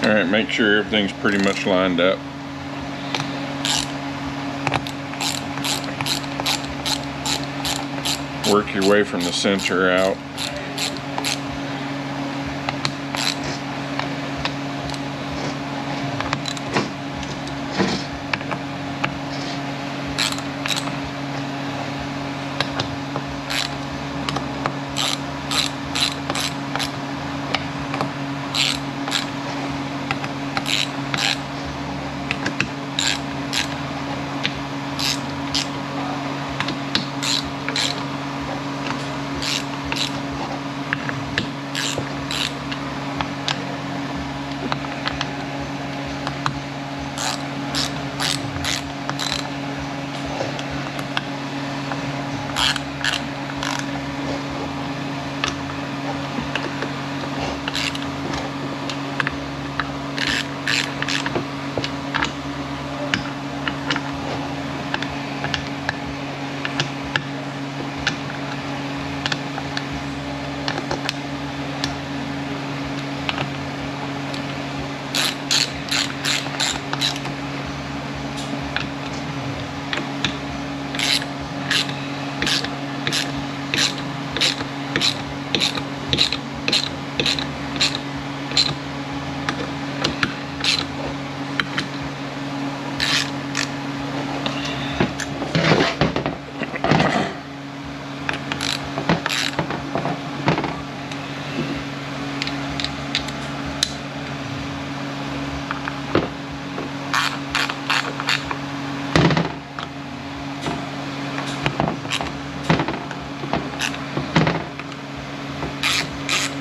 Alright, make sure everything's pretty much lined up. Work your way from the center out.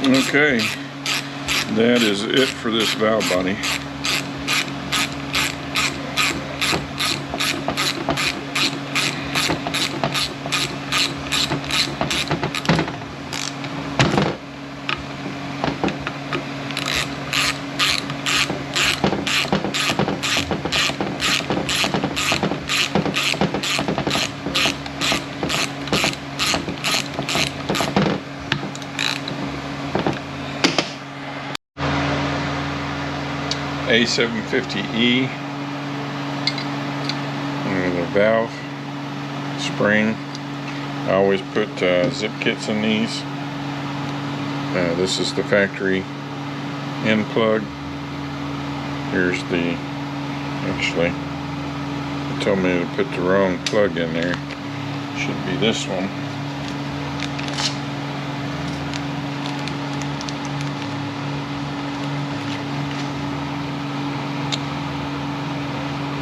Okay, that is it for this valve body. A750E, and the valve spring. I always put zip kits in these. This is the factory end plug. Here's the, actually, it told me to put the wrong plug in there. Should be this one.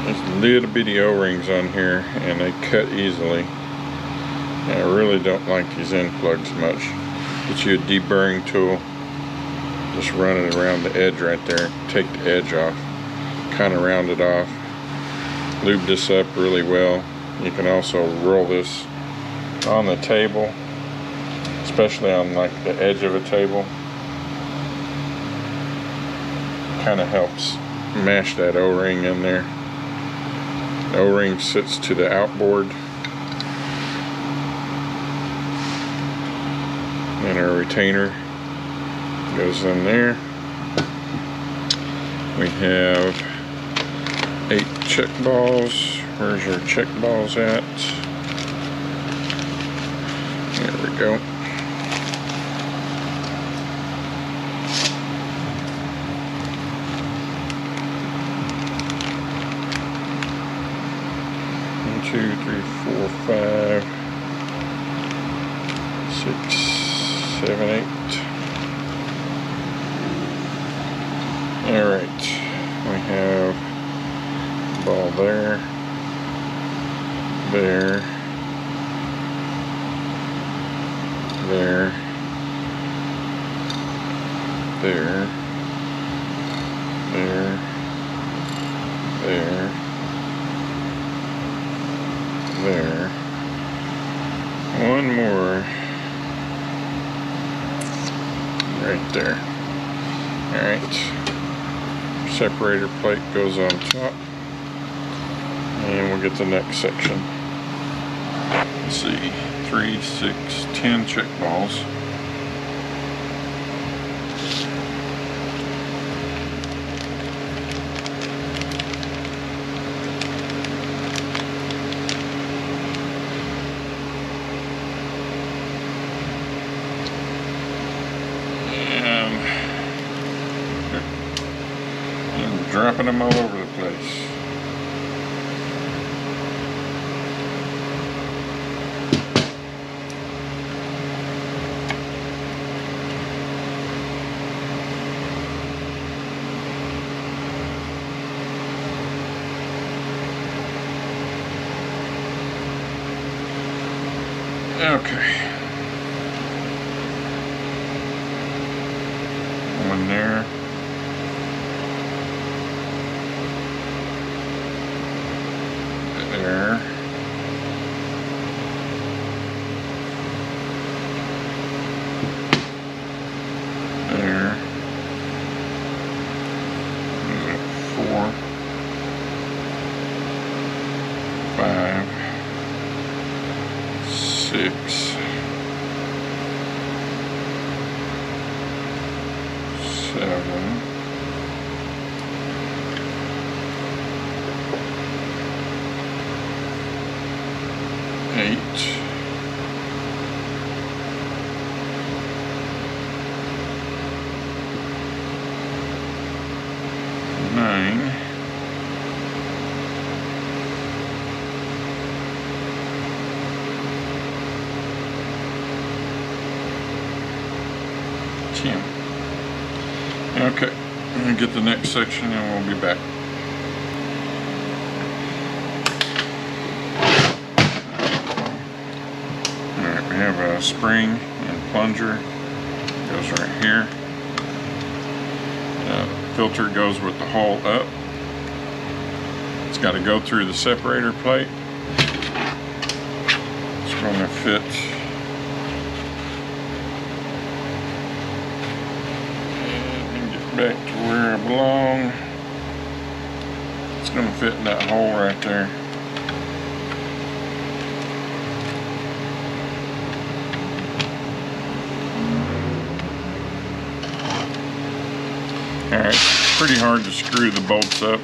There's little bitty O-rings on here and they cut easily. And I really don't like these end plugs much. Get you a deburring tool, just run it around the edge right there, take the edge off, kind of round it off, lube this up really well. You can also roll this on the table especially on like the edge of a table. Kind of helps mash that O-ring in there. The O-ring sits to the outboard, and our retainer goes in there. We have 8 check balls. Where's our check balls at? There we go. One, 2, 3, 4, 5, 6, 7, 8. All right, we have ball there, there, there, there, there, there, there. One more right there. All right. Separator plate goes on top, and we'll get the next section. Let's see, 3, 6, 10 check balls. Dropping them all over the place. Okay. One there. There. There. 4, 5, 6, 7. 8, 9, 10. Okay, I'm gonna get the next section and we'll be back. Alright, we have a spring and plunger. Goes right here. Filter goes with the hole up. It's got to go through the separator plate. It's going to fit. And get back to where I belong. It's going to fit in that hole right there. Alright, pretty hard to screw the bolts up.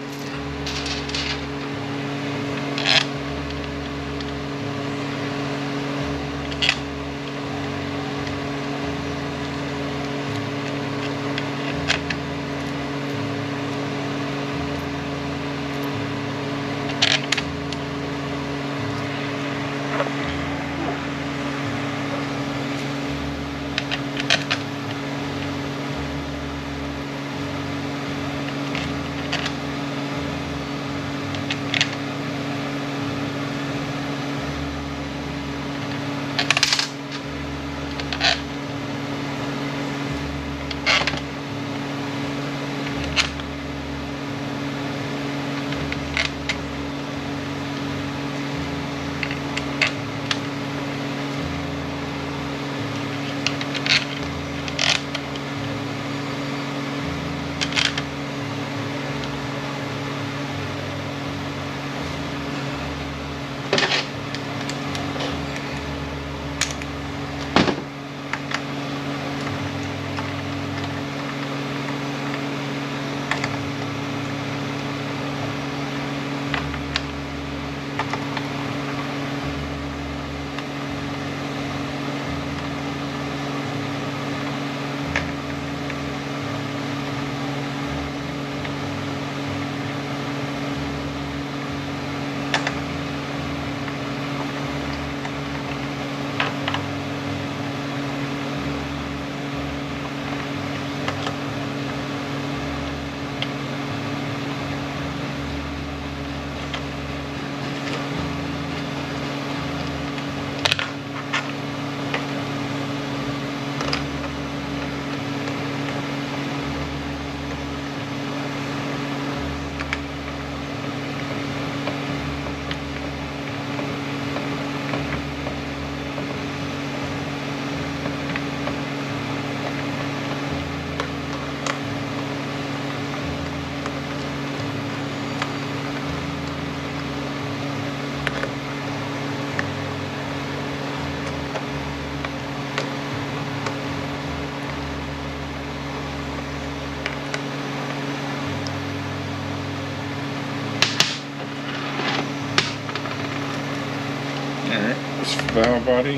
valve body.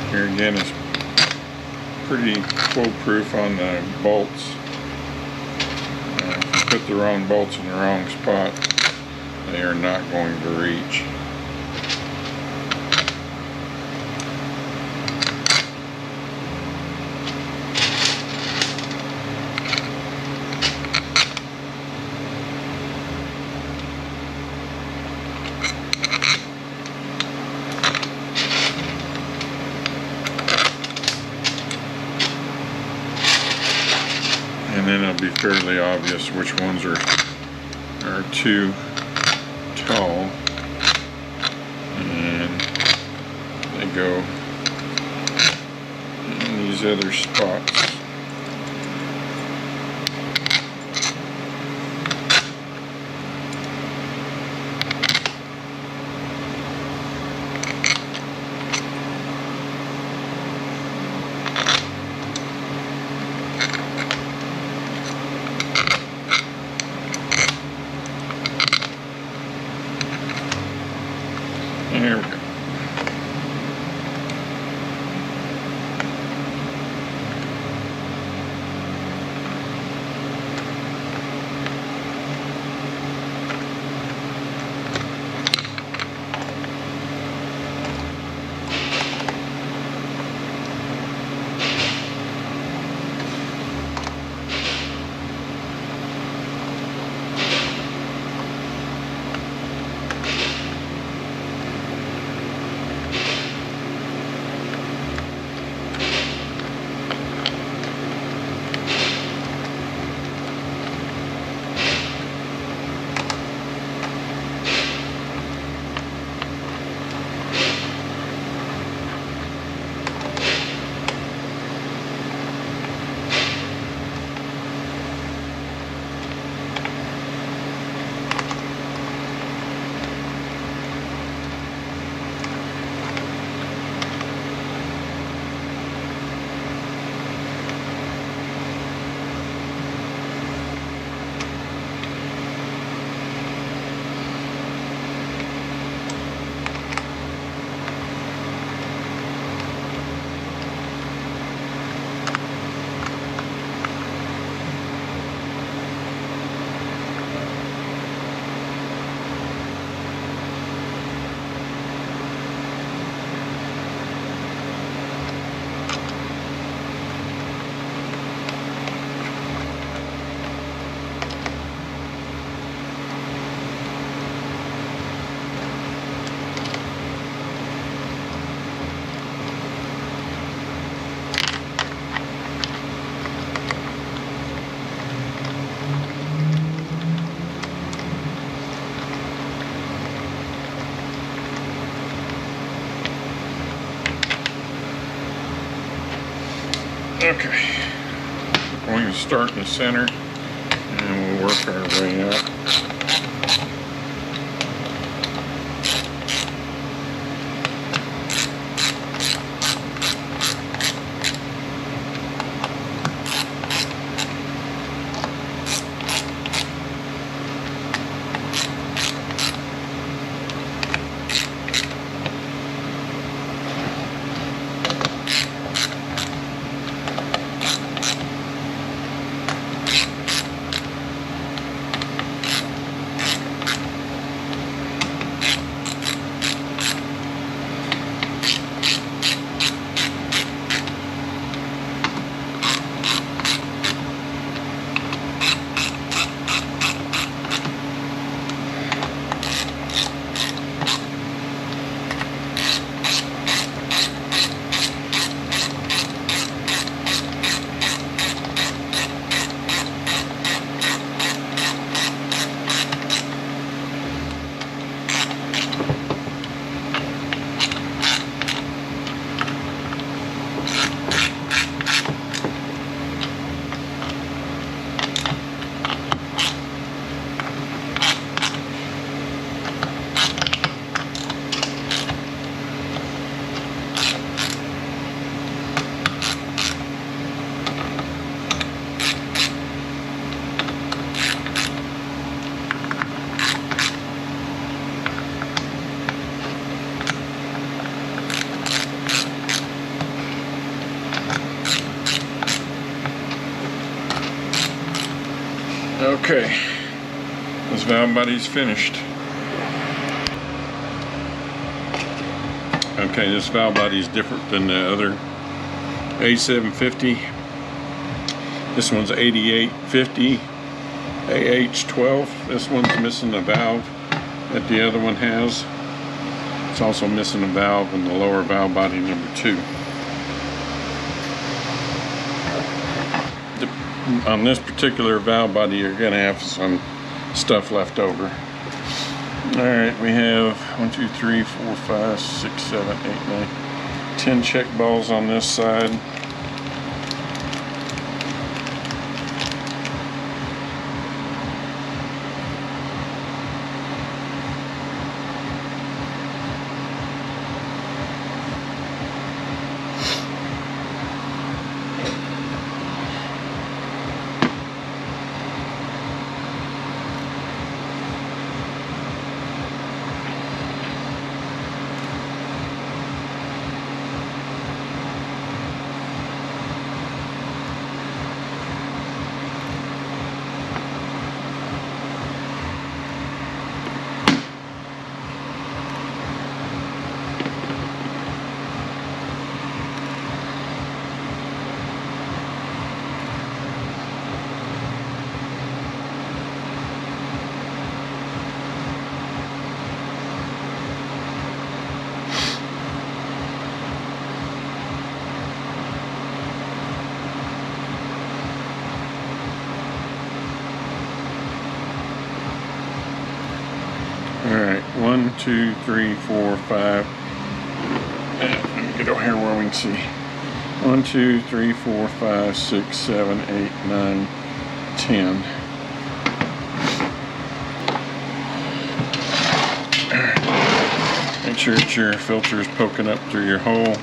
Here again is pretty foolproof on the bolts. If you put the wrong bolts in the wrong spot, they are not going to reach. And then it'll be fairly obvious which ones are too tall, and they go in these other spots. There we go. Okay, we're going to start in the center and we'll work our way up. Okay, this valve body's finished. Okay, this valve body is different than the other A750. This one's 8850 AH12. This one's missing a valve that the other one has. It's also missing a valve in the lower valve body number 2. On this particular valve body, you're going to have some stuff left over. Alright, we have 1, 2, 3, 4, 5, 6, 7, 8, 9, 10 check balls on this side. Alright, 1, 2, 3, 4, 5. Let me get over here where we can see. 1, 2, 3, 4, 5, 6, 7, 8, 9, 10. Make sure that your filter is poking up through your hole.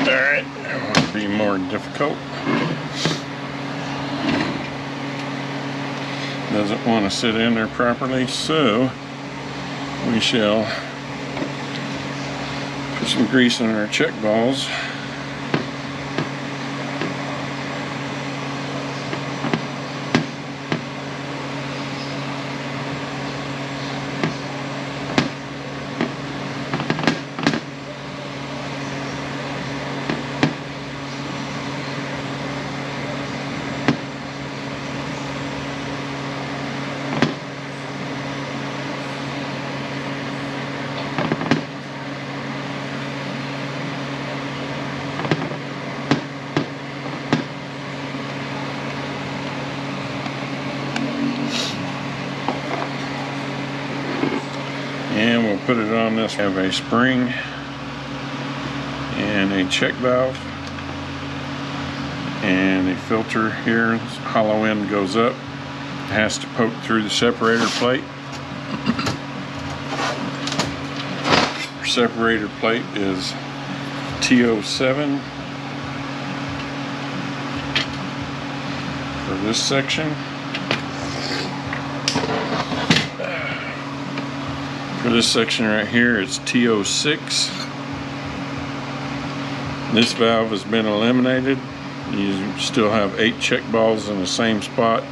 Alright, that will be more difficult. Doesn't want to sit in there properly, so we shall put some grease on our check balls. And we'll put it on this. We have a spring and a check valve and a filter here. This hollow end goes up. It has to poke through the separator plate. Our separator plate is T07 for this section. For this section right here, it's T06. This valve has been eliminated. You still have 8 check balls in the same spot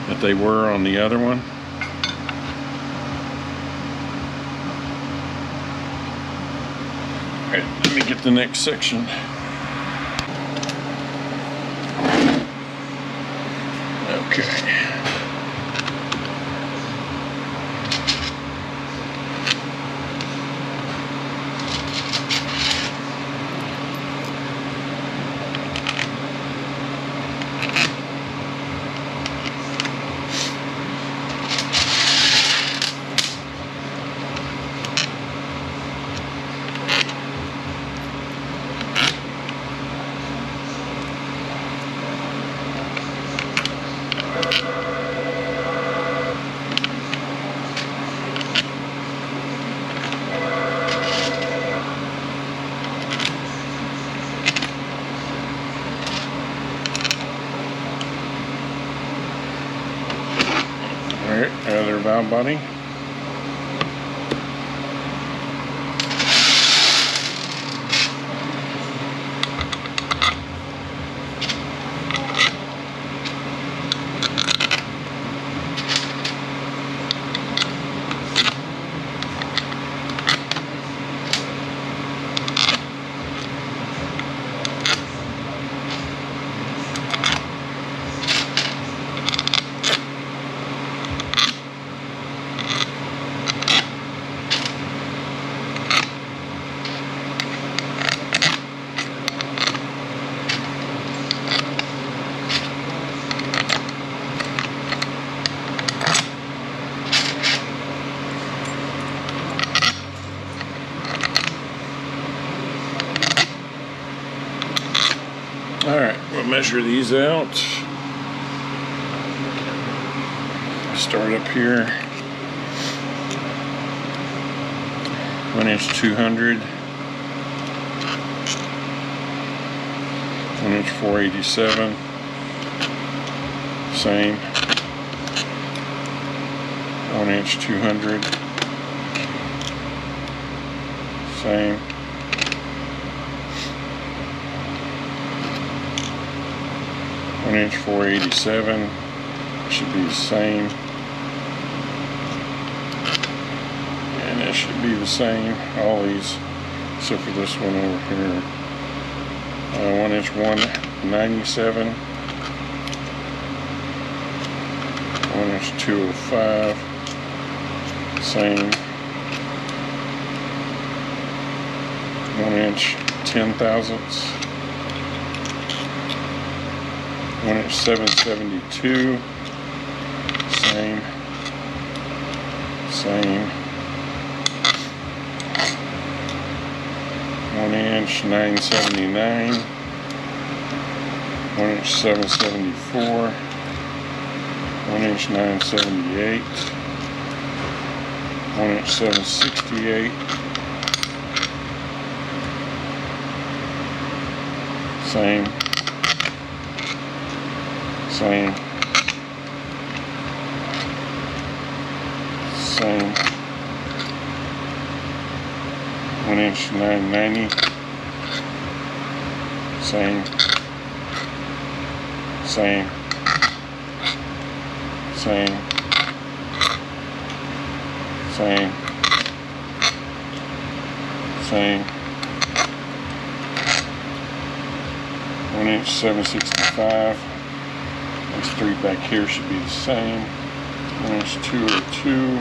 that they were on the other one. Alright, let me get the next section. Okay. Alright, other valve body. Alright, we'll measure these out. Start up here. 1 inch 200. 1 inch 487. Same. 1 inch 200. Same. 1 inch 487 should be the same, and it should be the same, all these except for this one over here. 1 inch 197, 1 inch 205, same. 1 inch 10 thousandths. 1 inch 772, same, same. 1 inch 979, 1 inch 774, 1 inch 978, 1 inch 768, same. Same. Same. 1 inch 990. Same. Same. Same. Same. Same. 1 inch 765. These three back here should be the same. 1 inch 202.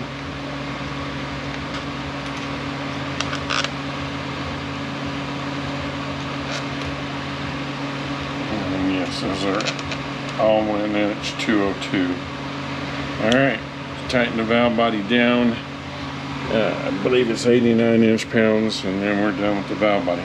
And yes, those are all 1 inch 202. Alright, tighten the valve body down. I believe it's 89 inch-pounds, and then we're done with the valve body.